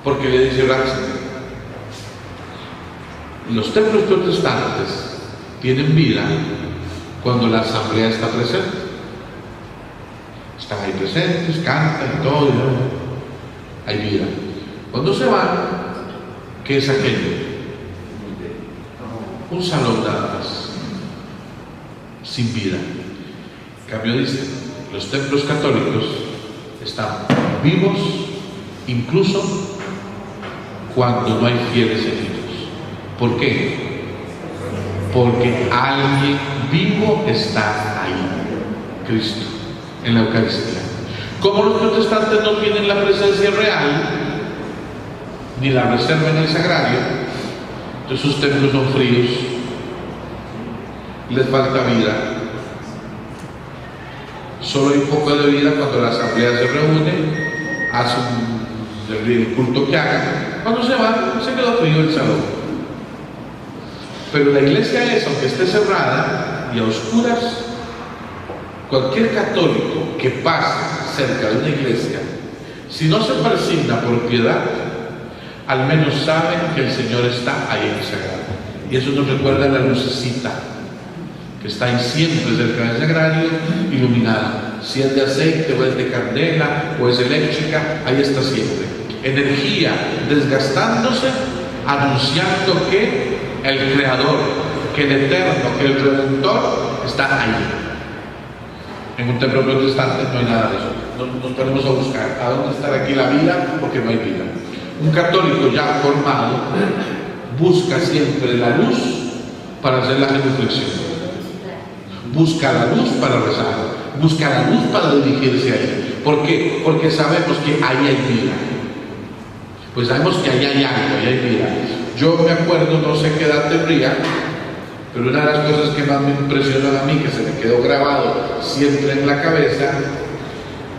Speaker 1: Porque le dice Ratzinger: los templos protestantes tienen vida cuando la asamblea está presente. Están ahí presentes, cantan y todo, hay vida. Cuando se van, ¿qué es aquello? Un salón nada más, sin vida. En cambio dice, los templos católicos están vivos incluso cuando no hay fieles en ellos. ¿Por qué? Porque alguien vivo está ahí, Cristo, en la Eucaristía. Como los protestantes no tienen la presencia real, ni la reserva en el sagrario, entonces sus templos son fríos, les falta vida. Solo hay un poco de vida cuando la asamblea se reúne, hace el culto que haga. Cuando se van, se quedó frío el salón. Pero la iglesia es, aunque esté cerrada y a oscuras, cualquier católico que pase cerca de una iglesia, si no se persigna por piedad, al menos saben que el Señor está ahí en el sagrario. Y eso nos recuerda la lucecita que está ahí siempre cerca del sagrario, iluminada. Si es de aceite o es de candela o es eléctrica, ahí está siempre. Energía desgastándose, anunciando que el Creador, que el Eterno, que el Redentor está ahí. En un templo protestante no hay nada de eso. Nos ponemos a buscar a dónde está aquí la vida, porque no hay vida. Un católico ya formado busca siempre la luz para hacer la genuflexión, busca la luz para rezar, busca la luz para dirigirse ahí. ¿Por qué? Porque sabemos que ahí hay vida. Pues sabemos que ahí hay algo, ahí hay vida. Yo me acuerdo, no sé qué edad tendría, pero una de las cosas que más me impresionó a mí, que se me quedó grabado siempre en la cabeza,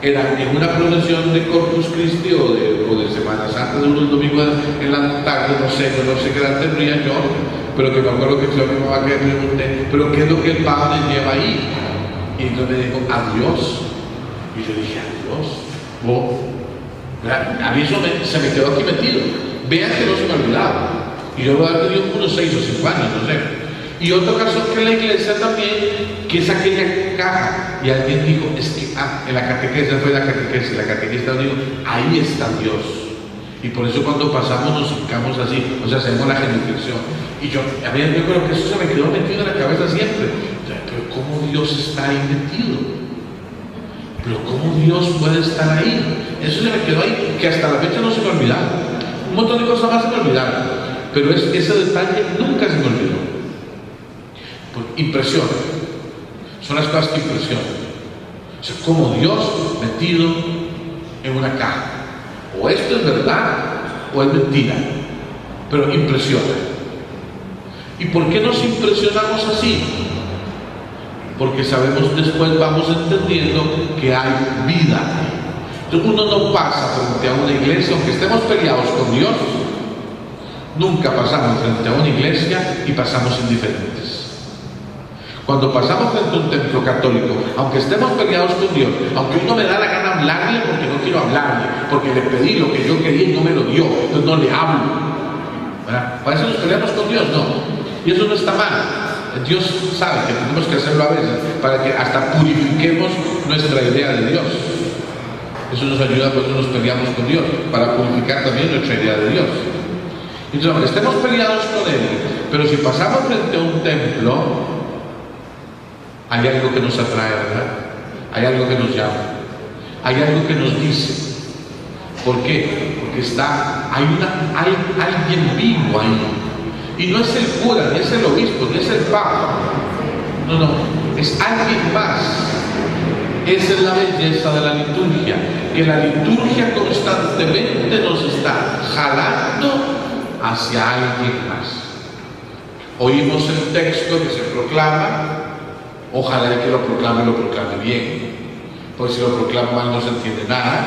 Speaker 1: era en una procesión de Corpus Christi o de Semana Santa, de un domingo en la tarde, no sé qué edad tendría yo, pero que me acuerdo que fue a mi mamá que le pregunté: ¿pero qué es lo que el Padre lleva ahí? Y entonces me dijo: a Dios. Y yo dije: a Dios. Oh. A mí eso se me quedó aquí metido. Vean que no se me olvidaba. Y yo voy a haber tenido unos 6 o 5 años, no sé. Y otro caso que la iglesia también, que es aquella caja, y alguien dijo: es que en la catequesis, fue la catequista dijo: ahí está Dios. Y por eso cuando pasamos nos hincamos así, o sea, hacemos la genuflexión. Y yo creo que eso se me quedó metido en la cabeza siempre. O sea, pero ¿cómo Dios está ahí metido? Pero ¿cómo Dios puede estar ahí? Eso se me quedó ahí, que hasta la fecha no se me olvidaba. Un montón de cosas más se me olvidaron, pero ese detalle nunca se me olvidó. Porque impresiona. Son las cosas que impresionan. O sea, como Dios metido en una caja. O esto es verdad o es mentira, pero impresiona. ¿Y por qué nos impresionamos así? Porque sabemos, después vamos entendiendo que hay vida. Entonces uno no pasa frente a una iglesia, aunque estemos peleados con Dios, nunca pasamos frente a una iglesia y pasamos indiferentes. Cuando pasamos frente a un templo católico, aunque estemos peleados con Dios, aunque uno me da la gana hablarle porque no quiero hablarle, porque le pedí lo que yo quería y no me lo dio, entonces no le hablo, ¿verdad? Para eso nos peleamos con Dios, no. Y eso no está mal. Dios sabe que tenemos que hacerlo a veces para que hasta purifiquemos nuestra idea de Dios. Eso nos ayuda cuando nos peleamos con Dios, para purificar también nuestra idea de Dios. Entonces, aunque estemos peleados con Él, pero si pasamos frente a un templo, hay algo que nos atrae, ¿verdad? Hay algo que nos llama, hay algo que nos dice. ¿Por qué? Porque hay alguien vivo ahí. Y no es el cura, ni es el obispo, ni es el papa. No, es alguien más. Esa es la belleza de la liturgia, que la liturgia constantemente nos está jalando hacia alguien más. Oímos el texto que se proclama, ojalá el que lo proclame bien, porque si lo proclama mal no se entiende nada.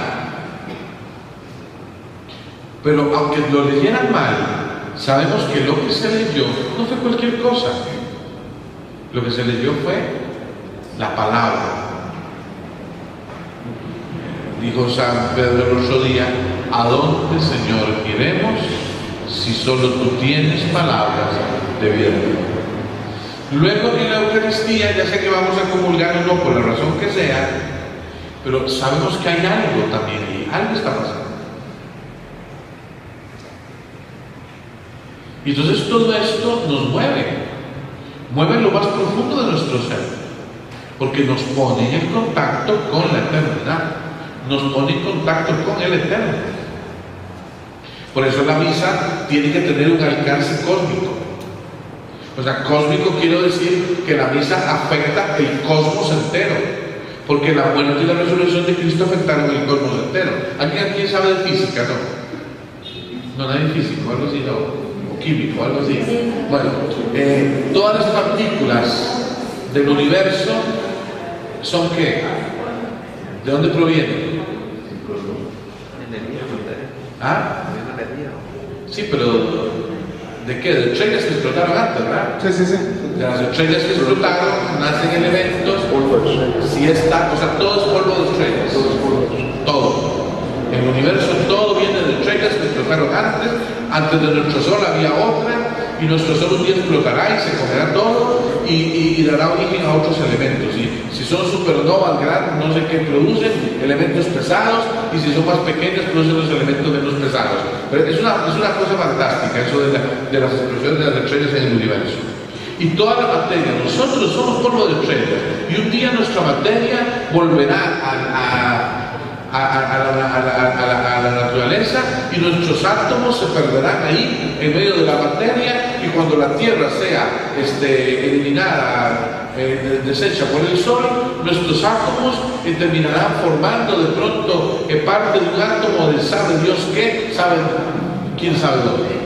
Speaker 1: Pero aunque lo leyeran mal, sabemos que lo que se leyó no fue cualquier cosa. Lo que se leyó fue la palabra. Dijo San Pedro el otro día: ¿a dónde, Señor, iremos si solo tú tienes palabras de vida? Luego en la Eucaristía, ya sé que vamos a comulgar o no por la razón que sea, pero sabemos que hay algo también ahí, algo está pasando. Y entonces todo esto nos mueve lo más profundo de nuestro ser, porque nos pone en contacto con la eternidad, nos pone en contacto con el Eterno. Por eso la misa tiene que tener un alcance cósmico. O sea, cósmico quiero decir que la misa afecta el cosmos entero, porque la muerte y la resurrección de Cristo afectaron el cosmos entero. ¿Alguien sabe de física? No, nadie físico, algo así, no. Químico, algo así. Bueno, todas las partículas del universo son ¿qué? ¿De dónde provienen? ¿Ah? Sí, pero ¿de qué? De estrellas que explotaron antes, ¿verdad?
Speaker 2: Sí.
Speaker 1: De las estrellas que explotaron nacen elementos. Si está, o sea, todo es polvo de estrellas. Todo. El universo todo viene de estrellas que explotaron antes de nuestro sol había otra, y nuestro sol un día explotará y se comerá todo y dará origen a otros elementos. Y si son supernovas grandes, no sé qué, producen elementos pesados, y si son más pequeñas producen los elementos menos pesados. Pero es una cosa fantástica eso de las explosiones de las estrellas en el universo. Y toda la materia, nosotros somos polvo de estrellas, y un día nuestra materia volverá a la naturaleza, y nuestros átomos se perderán ahí en medio de la materia, y cuando la Tierra sea eliminada, deshecha por el Sol, nuestros átomos terminarán formando de pronto parte de un átomo de sabe Dios qué, quién sabe dónde.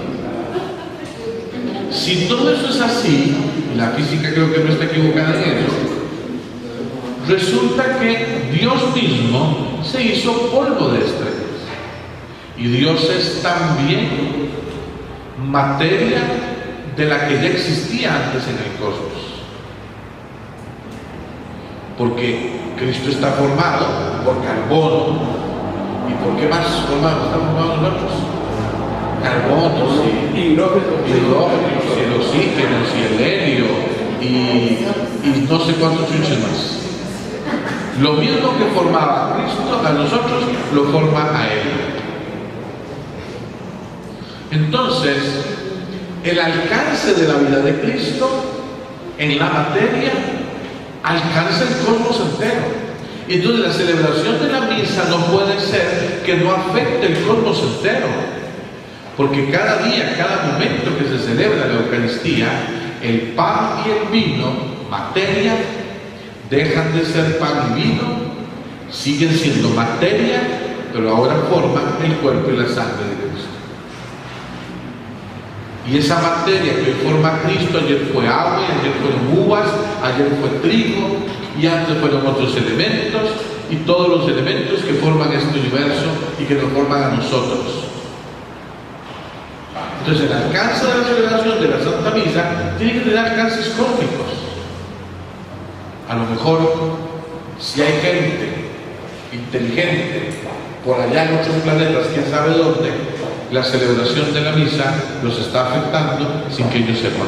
Speaker 1: Si todo eso es así, y la física creo que no está equivocada en eso, resulta que Dios mismo se hizo polvo de estrellas, y Dios es también materia de la que ya existía antes en el cosmos, porque Cristo está formado por carbono. ¿Y por qué más estamos formados nosotros? Carbono, hidrógenos, el oxígeno, el helio y no sé cuántos chuches más. Lo mismo que formaba a Cristo, a nosotros lo forma a Él. Entonces, el alcance de la vida de Cristo en la materia alcanza el cosmos entero. Entonces, la celebración de la misa no puede ser que no afecte el cosmos entero, Porque cada día, cada momento que se celebra la Eucaristía, el pan y el vino, materia, dejan de ser pan y vino, siguen siendo materia, pero ahora forman el cuerpo y la sangre de Cristo. Y esa materia que hoy forma Cristo, ayer fue agua, ayer fueron uvas, ayer fue trigo, y antes fueron otros elementos, y todos los elementos que forman este universo y que nos forman a nosotros. Entonces el alcance de la celebración de la Santa Misa tiene que tener alcances cósmicos. A lo mejor, si hay gente inteligente por allá en otros planetas, quién sabe dónde, la celebración de la misa los está afectando sin que ellos sepan.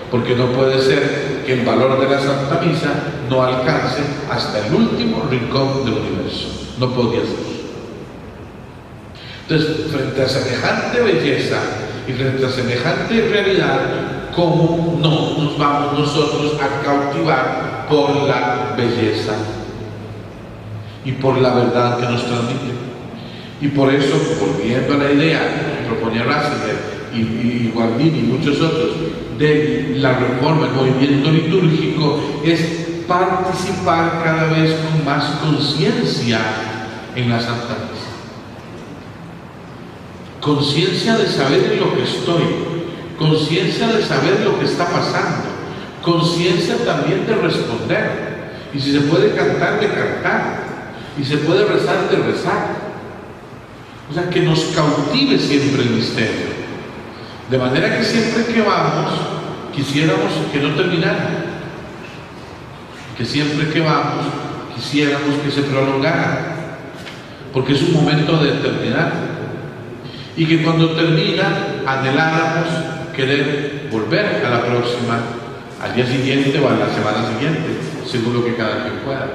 Speaker 1: Porque no puede ser que el valor de la Santa Misa no alcance hasta el último rincón del universo. No podía ser. Entonces, frente a semejante belleza y frente a semejante realidad, ¿cómo no nos vamos nosotros a cautivar por la belleza y por la verdad que nos transmite? Y por eso, volviendo a la idea que proponía Ratzinger y Guardini y muchos otros de la reforma, el movimiento litúrgico, es participar cada vez con más conciencia en la Santa Misa. Conciencia de saber en lo que estoy, conciencia de saber lo que está pasando, conciencia también de responder, y si se puede cantar, de cantar, y se puede rezar, de rezar. O sea, que nos cautive siempre el misterio, de manera que siempre que vamos quisiéramos que no terminara, que siempre que vamos quisiéramos que se prolongara, porque es un momento de terminar. Y que cuando termina anheláramos querer volver a la próxima, al día siguiente o a la semana siguiente, según lo que cada quien pueda.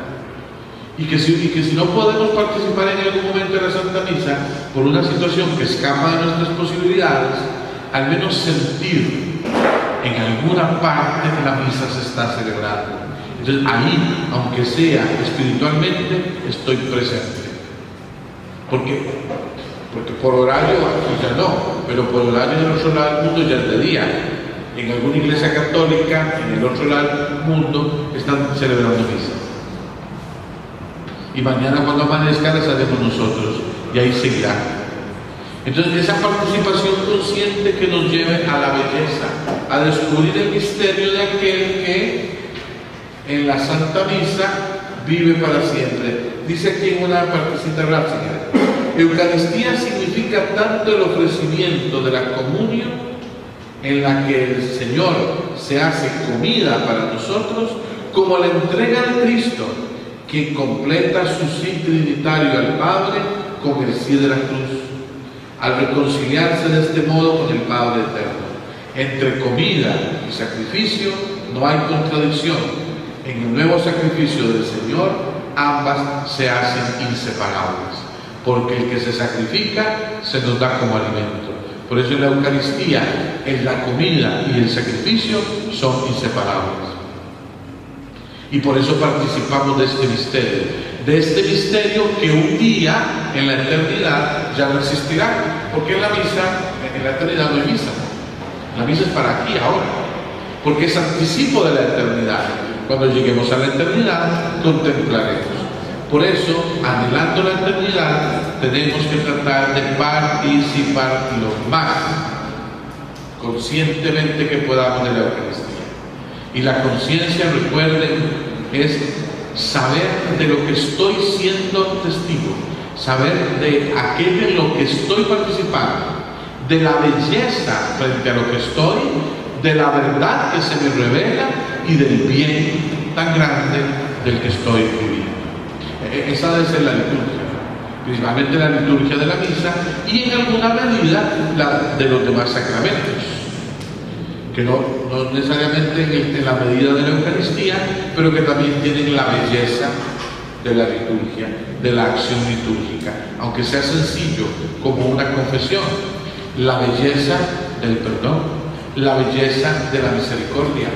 Speaker 1: Y que si no podemos participar en algún momento de la Santa Misa por una situación que escapa de nuestras posibilidades, al menos sentir en alguna parte que la misa se está celebrando. Entonces ahí, aunque sea espiritualmente, estoy presente. ¿Por qué? Porque por horario aquí ya no, pero por horario del otro lado del mundo ya es de día. En alguna iglesia católica, en el otro lado del mundo, están celebrando misa. Y mañana cuando amanezca las haremos nosotros, y ahí seguirá. Entonces esa participación consciente que nos lleve a la belleza, a descubrir el misterio de aquel que en la Santa Misa vive para siempre. Dice aquí en una partecita Ratzinger: Eucaristía significa tanto el ofrecimiento de la comunión, en la que el Señor se hace comida para nosotros, como la entrega de Cristo, que completa su sí trinitario al Padre con el sí de la cruz, al reconciliarse de este modo con el Padre eterno. Entre comida y sacrificio no hay contradicción. En el nuevo sacrificio del Señor, ambas se hacen inseparables, porque el que se sacrifica se nos da como alimento. Por eso en la Eucaristía, en la comida y el sacrificio son inseparables. Y por eso participamos de este misterio que un día en la eternidad ya no existirá, porque en la misa, en la eternidad no hay misa. La misa es para aquí, ahora, porque es anticipo de la eternidad. Cuando lleguemos a la eternidad, contemplaremos. Por eso, anhelando la eternidad, tenemos que tratar de participar lo más conscientemente que podamos de la Eucaristía. Y la conciencia, recuerden, es saber de lo que estoy siendo testigo, saber de aquello en lo que estoy participando, de la belleza frente a lo que estoy, de la verdad que se me revela y del bien tan grande del que estoy viviendo. Esa debe ser la liturgia, principalmente la liturgia de la misa y en alguna medida la de los demás sacramentos, que no necesariamente en la medida de la Eucaristía, pero que también tienen la belleza de la liturgia, de la acción litúrgica, aunque sea sencillo como una confesión, la belleza del perdón, la belleza de la misericordia,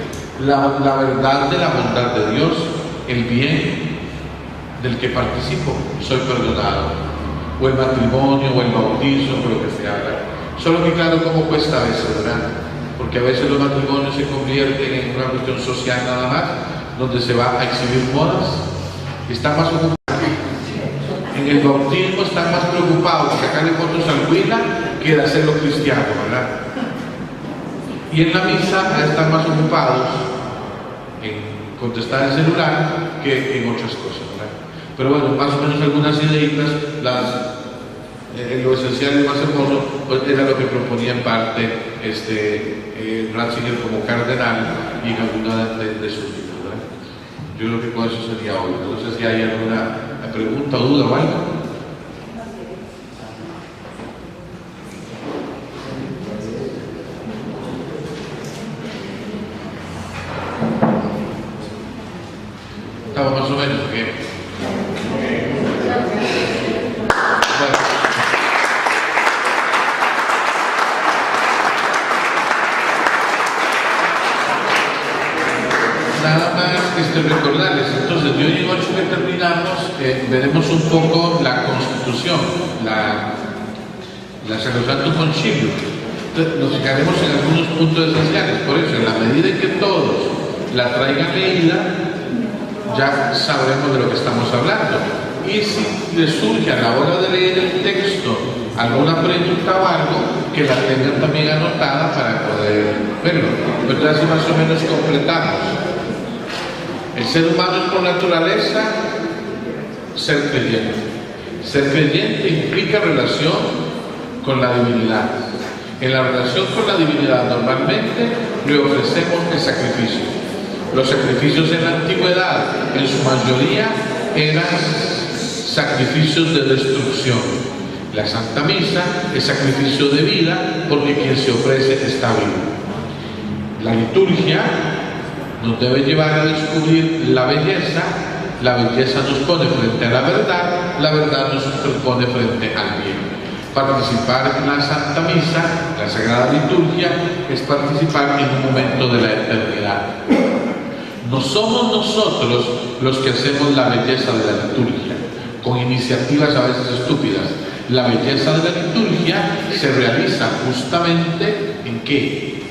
Speaker 1: la verdad de la bondad de Dios, el bien del que participo, soy perdonado. o el matrimonio, o el bautizo, o lo que se habla. Solo que claro, cómo cuesta a veces, ¿verdad? Porque a veces los matrimonios se convierten en una cuestión social nada más, donde se va a exhibir modas, y están más ocupados. En el bautismo están más preocupados de sacarle fotos al huila que de hacerlo cristiano, ¿verdad? Y en la misa están más ocupados en contestar el celular que en otras cosas, ¿verdad? Pero bueno, más o menos algunas ideitas, lo esencial y más hermoso, pues era lo que proponía en parte Ratzinger como cardenal y en alguna de sus libros, ¿verdad? Yo creo que con eso sería hoy. No sé si hay alguna pregunta o duda o algo. Estaba más o menos bien. Bueno. Nada más recordarles, entonces de hoy en 8 que terminamos, veremos un poco la Constitución, la Sacrosanto Concilio. Entonces, nos fijaremos en algunos puntos esenciales. Por eso, en la medida en que todos la traigan leída, ya sabremos de lo que estamos hablando. Y si les surge a la hora de leer el texto alguna pregunta o algo, que la tengan también anotada para poder verlo. Entonces así más o menos completamos. El ser humano es por naturaleza ser creyente. Ser creyente implica relación con la divinidad. En la relación con la divinidad normalmente le ofrecemos el sacrificio. Los sacrificios en la antigüedad, en su mayoría, eran sacrificios de destrucción. La Santa Misa es sacrificio de vida porque quien se ofrece está vivo. La liturgia nos debe llevar a descubrir la belleza nos pone frente a la verdad nos pone frente al bien. Participar en la Santa Misa, la Sagrada Liturgia, es participar en un momento de la eternidad. No somos nosotros los que hacemos la belleza de la liturgia, con iniciativas a veces estúpidas. La belleza de la liturgia se realiza justamente ¿en qué?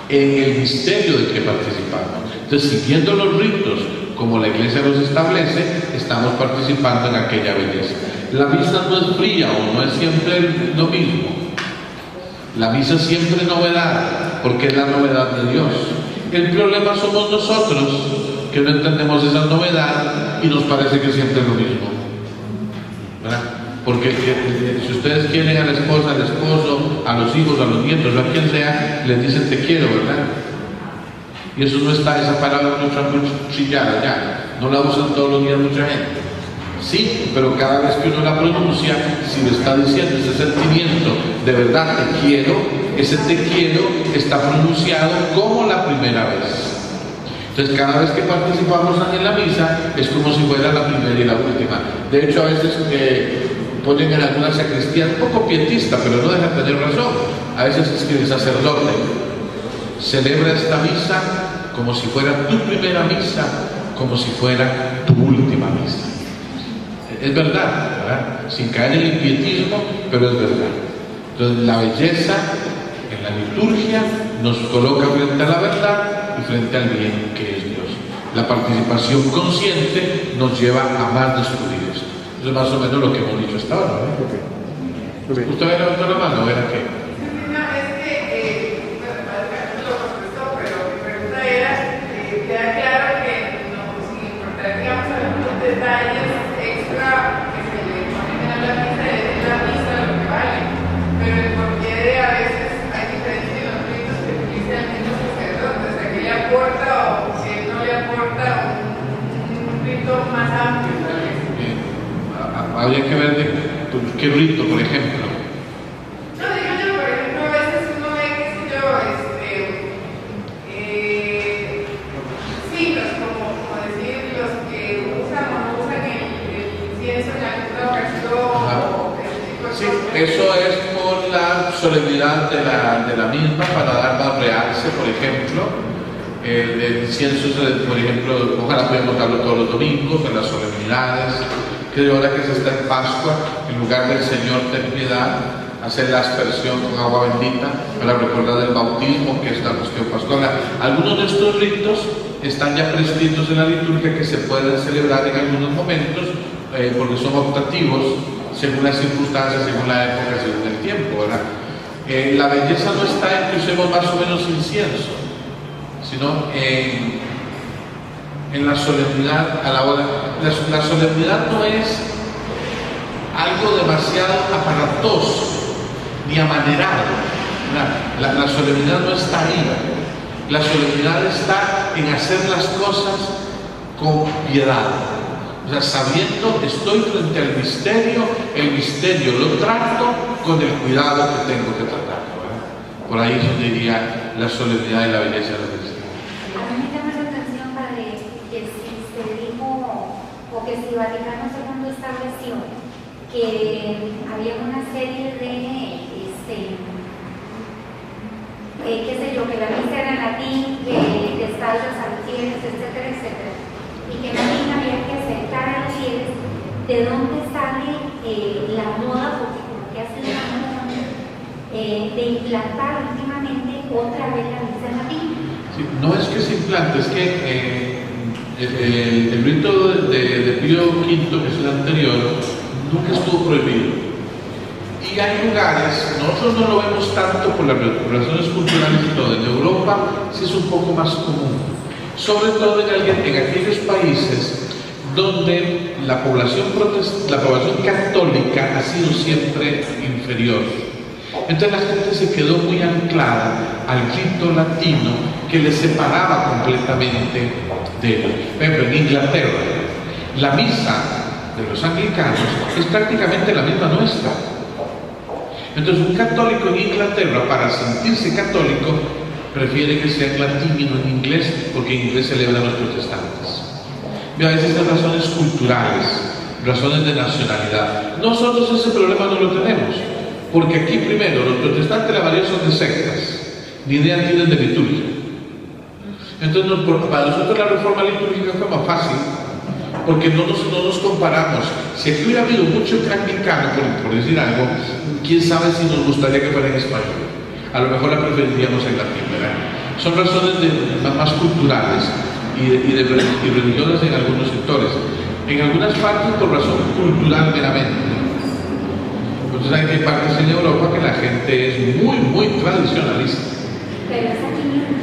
Speaker 1: En el misterio del que participamos. Entonces, siguiendo los ritos como la Iglesia los establece, estamos participando en aquella belleza. La misa no es fría o no es siempre lo mismo. La misa siempre es novedad, porque es la novedad de Dios. El problema somos nosotros, que no entendemos esa novedad y nos parece que siempre es lo mismo, ¿verdad? Porque si ustedes quieren a la esposa, al esposo, a los hijos, a los nietos, a quien sea, les dicen te quiero, ¿verdad? Y eso no está, esa palabra no está muy chillada ya, no la usan todos los días mucha gente. Sí, pero cada vez que uno la pronuncia, si le está diciendo ese sentimiento de verdad te quiero, ese te quiero está pronunciado como la primera vez. Entonces cada vez que participamos en la misa es como si fuera la primera y la última. De hecho a veces ponen en alguna sacristía un poco pietista, pero no deja de tener razón. A veces es que el sacerdote celebra esta misa como si fuera tu primera misa, como si fuera tu última misa. Es verdad, ¿verdad? Sin caer en el pietismo, pero es verdad. Entonces la belleza en la liturgia nos coloca frente a la verdad y frente al bien que es Dios. La participación consciente nos lleva a más descubrir esto. Eso es más o menos lo que hemos dicho hasta ahora, ¿verdad? Okay. ¿Usted había levantado la mano? ¿Era qué?
Speaker 2: Queda claro que sin importar, digamos, algunos detalles extra que se le ponen a la misa, es la misa lo que vale, pero el porqué de a veces hay diferencia en los ritos que utiliza el mismo sacerdote, o sea, que le aporta o que no le aporta un rito más amplio, tal vez.
Speaker 1: Habría que ver de qué rito, por ejemplo.
Speaker 2: No, digo yo, por ejemplo, a veces uno ve, qué sé yo, signos, como decir, los que usan o no usan el incienso en alguna ocasión.
Speaker 1: Sí, eso es por la solemnidad de la misma, para dar más realce, por ejemplo. El incienso, por ejemplo, ojalá podamos darlo todos los domingos, en las solemnidades, que de ahora que se está en Pascua, en lugar del Señor ten piedad, hacer la aspersión con agua bendita para recordar el bautismo, que es la cuestión pascual. Algunos de estos ritos están ya prescritos en la liturgia, que se pueden celebrar en algunos momentos, porque son optativos según las circunstancias, según la época, según el tiempo, ¿verdad? La belleza no está en que usemos más o menos incienso, sino en la solemnidad a la hora. La solemnidad no es algo demasiado aparatoso ni amanerado. La solemnidad no está ahí. La solemnidad está en hacer las cosas con piedad. O sea, sabiendo, estoy frente al misterio, el misterio lo trato con el cuidado que tengo que tratarlo, ¿verdad? Por ahí yo diría la solemnidad y la belleza de la cristiana.
Speaker 3: A mí me llama la atención, padre, que si se dijo, o que si Vaticano II estableció que había una serie de, qué sé yo, que la misa era en latín, que detalles a los fieles, etcétera, etcétera, y que también había que aceptar a los fieles de dónde sale la moda, porque como que hace la moda, de implantar últimamente otra vez la misa en latín.
Speaker 1: Sí, no es que se implante, es que el rito de Pío V, que es el anterior, nunca estuvo prohibido. Y hay lugares, nosotros no lo vemos tanto por las razones culturales y todo, en Europa sí es un poco más común, sobre todo en aquellos países donde la población católica ha sido siempre inferior. Entonces la gente se quedó muy anclada al rito latino, que le separaba completamente de él. Por ejemplo, en Inglaterra, la misa de los anglicanos es prácticamente la misma nuestra. Entonces un católico en Inglaterra, para sentirse católico, prefiere que sea en latín y no en inglés, porque en inglés celebran los protestantes. Y a veces hay razones culturales, razones de nacionalidad. Nosotros ese problema no lo tenemos, porque aquí primero los protestantes, la mayoría son de sectas, ni idea tienen de liturgia. Entonces para nosotros la reforma litúrgica fue más fácil, porque no nos comparamos. Si aquí hubiera habido mucho anglicano, por decir algo, quién sabe si nos gustaría que fuera en español. A lo mejor la preferiríamos en latín, ¿verdad? Son razones más culturales y religiosas en algunos sectores. En algunas partes por razón cultural meramente. Entonces hay partes en Europa que la gente es muy, muy tradicionalista.
Speaker 3: Pero es aquí mismo.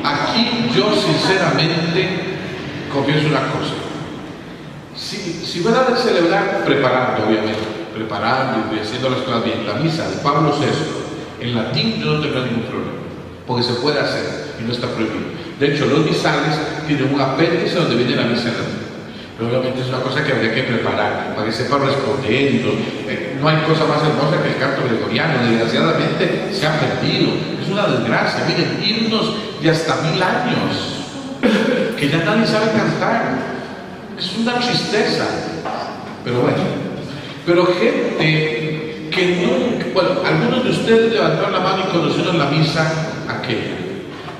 Speaker 1: Aquí yo sinceramente confieso una cosa. Si van a celebrar, preparando y haciendo las cosas bien, la misa de Pablo VI en latín, yo no tengo ningún problema, porque se puede hacer y no está prohibido. De hecho, los misales tienen un apéndice donde viene la misa en latín. Pero obviamente es una cosa que habría que preparar para que sepa responder. No hay cosa más hermosa que el canto gregoriano. Desgraciadamente se ha perdido. Es una desgracia. Miren, himnos de hasta 1000 años que ya nadie sabe cantar. Es una tristeza. Pero bueno. Pero gente que no... Bueno, algunos de ustedes levantaron la mano y conocieron la misa aquella.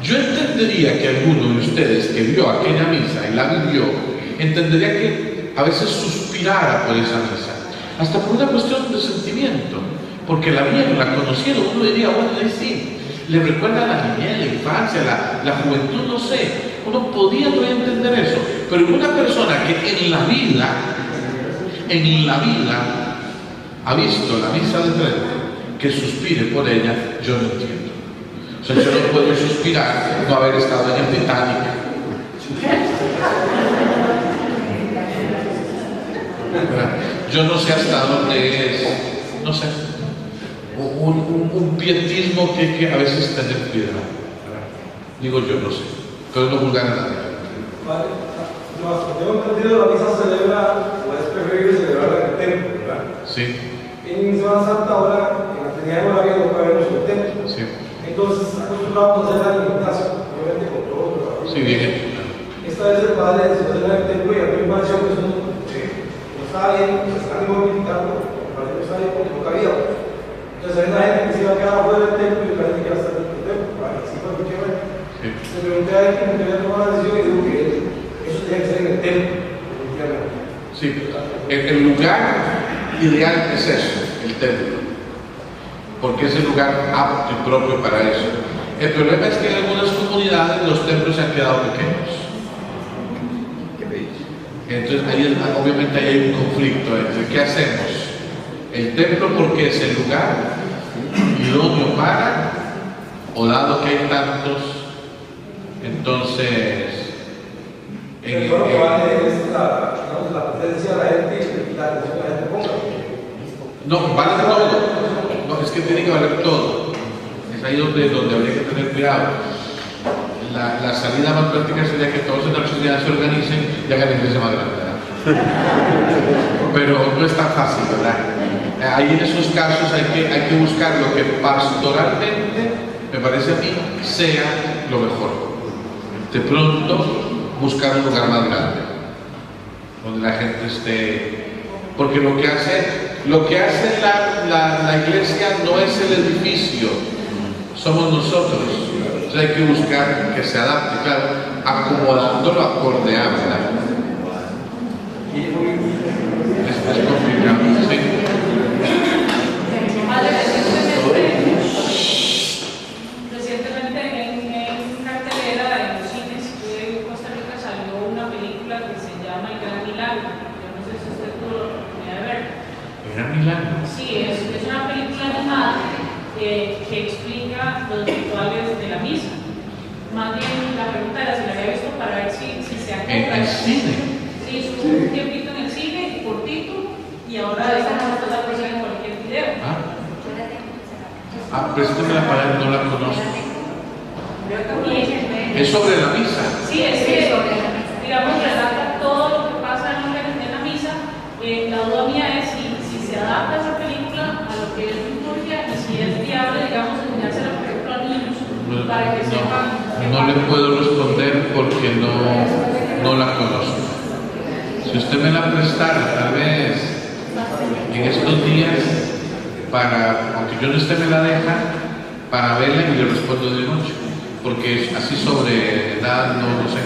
Speaker 1: Yo entendería que alguno de ustedes que vio aquella misa y la vivió, entendería que a veces suspirara por esa misa, hasta por una cuestión de sentimiento, porque la vieron, la conocieron. Uno diría, bueno, ahí sí, le recuerda a la niñez, la infancia, la juventud, no sé. Uno podía entender eso, pero una persona que en la vida ha visto la misa de frente, que suspire por ella, yo no entiendo. O sea, yo no puedo suspirar no haber estado en el Titanic. Yo no sé hasta dónde es, no sé, un pietismo que hay que a veces tener cuidado. Digo yo, no sé, pero no juzgar a nadie.
Speaker 4: Vale, tengo entendido la misa celebra, o es preferible celebrarla en el templo, ¿verdad?
Speaker 1: Sí.
Speaker 4: En Semana Santa ahora, en la Trinidad de Moravia no cabemos en el templo.
Speaker 1: Sí.
Speaker 4: Entonces, acostumbramos a hacer la alimentación, obviamente con todo, ¿verdad?
Speaker 1: Sí, bien.
Speaker 4: Esta vez el padre decidió hacerla en el templo y a mí me pareció que eso no estaba bien, se están modificando, parece que está bien porque no cabía. Entonces hay una gente que se iba a quedar afuera del templo y otra gente que iba a estar dentro del templo, para que así fue lo que fue. Le pregunté a él que me quería tomar la decisión y dijo que eso tiene que ser en el templo, definitivamente.
Speaker 1: Sí, el lugar ideal es eso, el templo, porque es el lugar apto y propio para eso. El problema es que en algunas comunidades los templos se han quedado pequeños. Entonces ahí obviamente hay un conflicto entre ¿qué hacemos? El templo porque es el lugar idóneo para, o dado que hay tantos, entonces
Speaker 4: Pero lo que vale es la presencia de la gente y la atención que la gente ponga.
Speaker 1: no, vale todo. No, es que tiene que valer todo. Es ahí donde habría que tener cuidado. La salida más práctica sería que todos en la sociedad se organicen y hagan la iglesia más grande, ¿verdad? Pero no es tan fácil, ¿verdad? Ahí en esos casos hay que buscar lo que pastoralmente, me parece a mí, sea lo mejor. De pronto, buscar un lugar más grande, donde la gente esté. Porque lo que hace la iglesia no es el edificio, somos nosotros. Entonces hay que buscar que se adapte, claro, acomodándolo acorde a, ¿verdad? Es complicado, sí.
Speaker 5: Recientemente en cartelera en los cines de Costa Rica salió una película que se llama El Gran Milagro. Yo no sé si usted tuvo la oportunidad de verla.
Speaker 1: ¿El Gran Milagro?
Speaker 5: Sí, es una película animada que explica los rituales de la misa. Más bien la pregunta era si la había visto para ver si se acopla.
Speaker 1: ¿En el cine?
Speaker 5: Sí, estuvo un tiempito en el cine, cortito, y ahora estamos tratando de en cualquier video.
Speaker 1: Préstemela para él, no la conozco.
Speaker 5: Y
Speaker 1: Es sobre la misa.
Speaker 5: sí, es que, digamos, relata todo lo que pasa en la misa. La duda mía es si se adapta esa película a lo que es liturgia y si es viable, digamos, enseñársela, por ejemplo, a niños para que sepan.
Speaker 1: No le puedo responder porque no la conozco. Si usted me la prestara, tal vez en estos días, aunque yo no esté, me la deja para verla y le respondo de noche, porque así sobre edad no sé.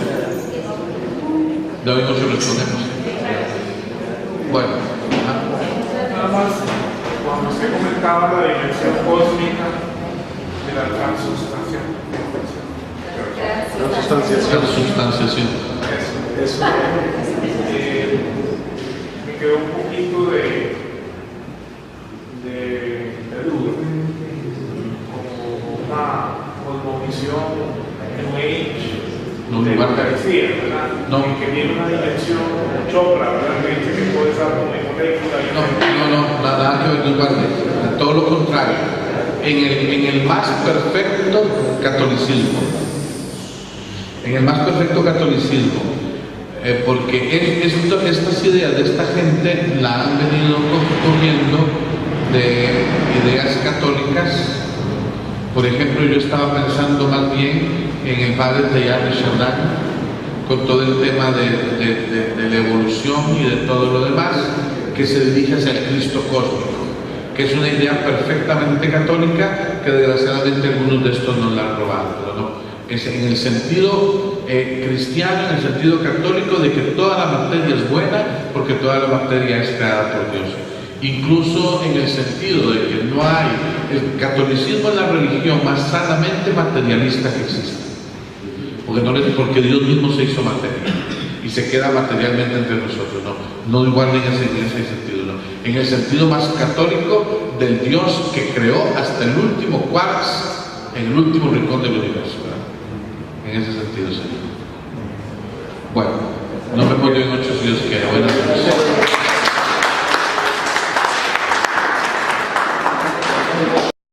Speaker 1: De hoy noche respondemos. Bueno.
Speaker 6: Nada más, cuando usted comentaba la dimensión cósmica de la transubstanciación.
Speaker 1: Transubstanciación.
Speaker 6: Eso me quedó un poquito de duda, como una cosmovisión New Age de la Eucaristía, ¿verdad?
Speaker 1: No.
Speaker 6: Que tiene una dimensión chopra, ¿verdad? Que dice que puede estar como en molécula.
Speaker 1: No, nada que ver, igual, todo lo contrario. En el más perfecto catolicismo. En el más perfecto catolicismo. Porque estas ideas de esta gente la han venido cogiendo de ideas católicas. Por ejemplo, yo estaba pensando más bien en el padre Teilhard de Chardin, con todo el tema de la evolución y de todo lo demás, que se dirige hacia el Cristo cósmico, que es una idea perfectamente católica que desgraciadamente algunos de estos nos la han robado, pero no. Es en el sentido cristiano, en el sentido católico, de que toda la materia es buena porque toda la materia es creada por Dios. Incluso en el sentido de que no hay, el catolicismo es la religión más sanamente materialista que existe, porque Dios mismo se hizo materia y se queda materialmente entre nosotros, no igual en ese sentido, no. En el sentido más católico del Dios que creó hasta el último quarks en el último rincón del universo, ¿verdad? En ese sentido, sí. Bueno, no me pongo en 8 si Dios quiere. Buenas noches.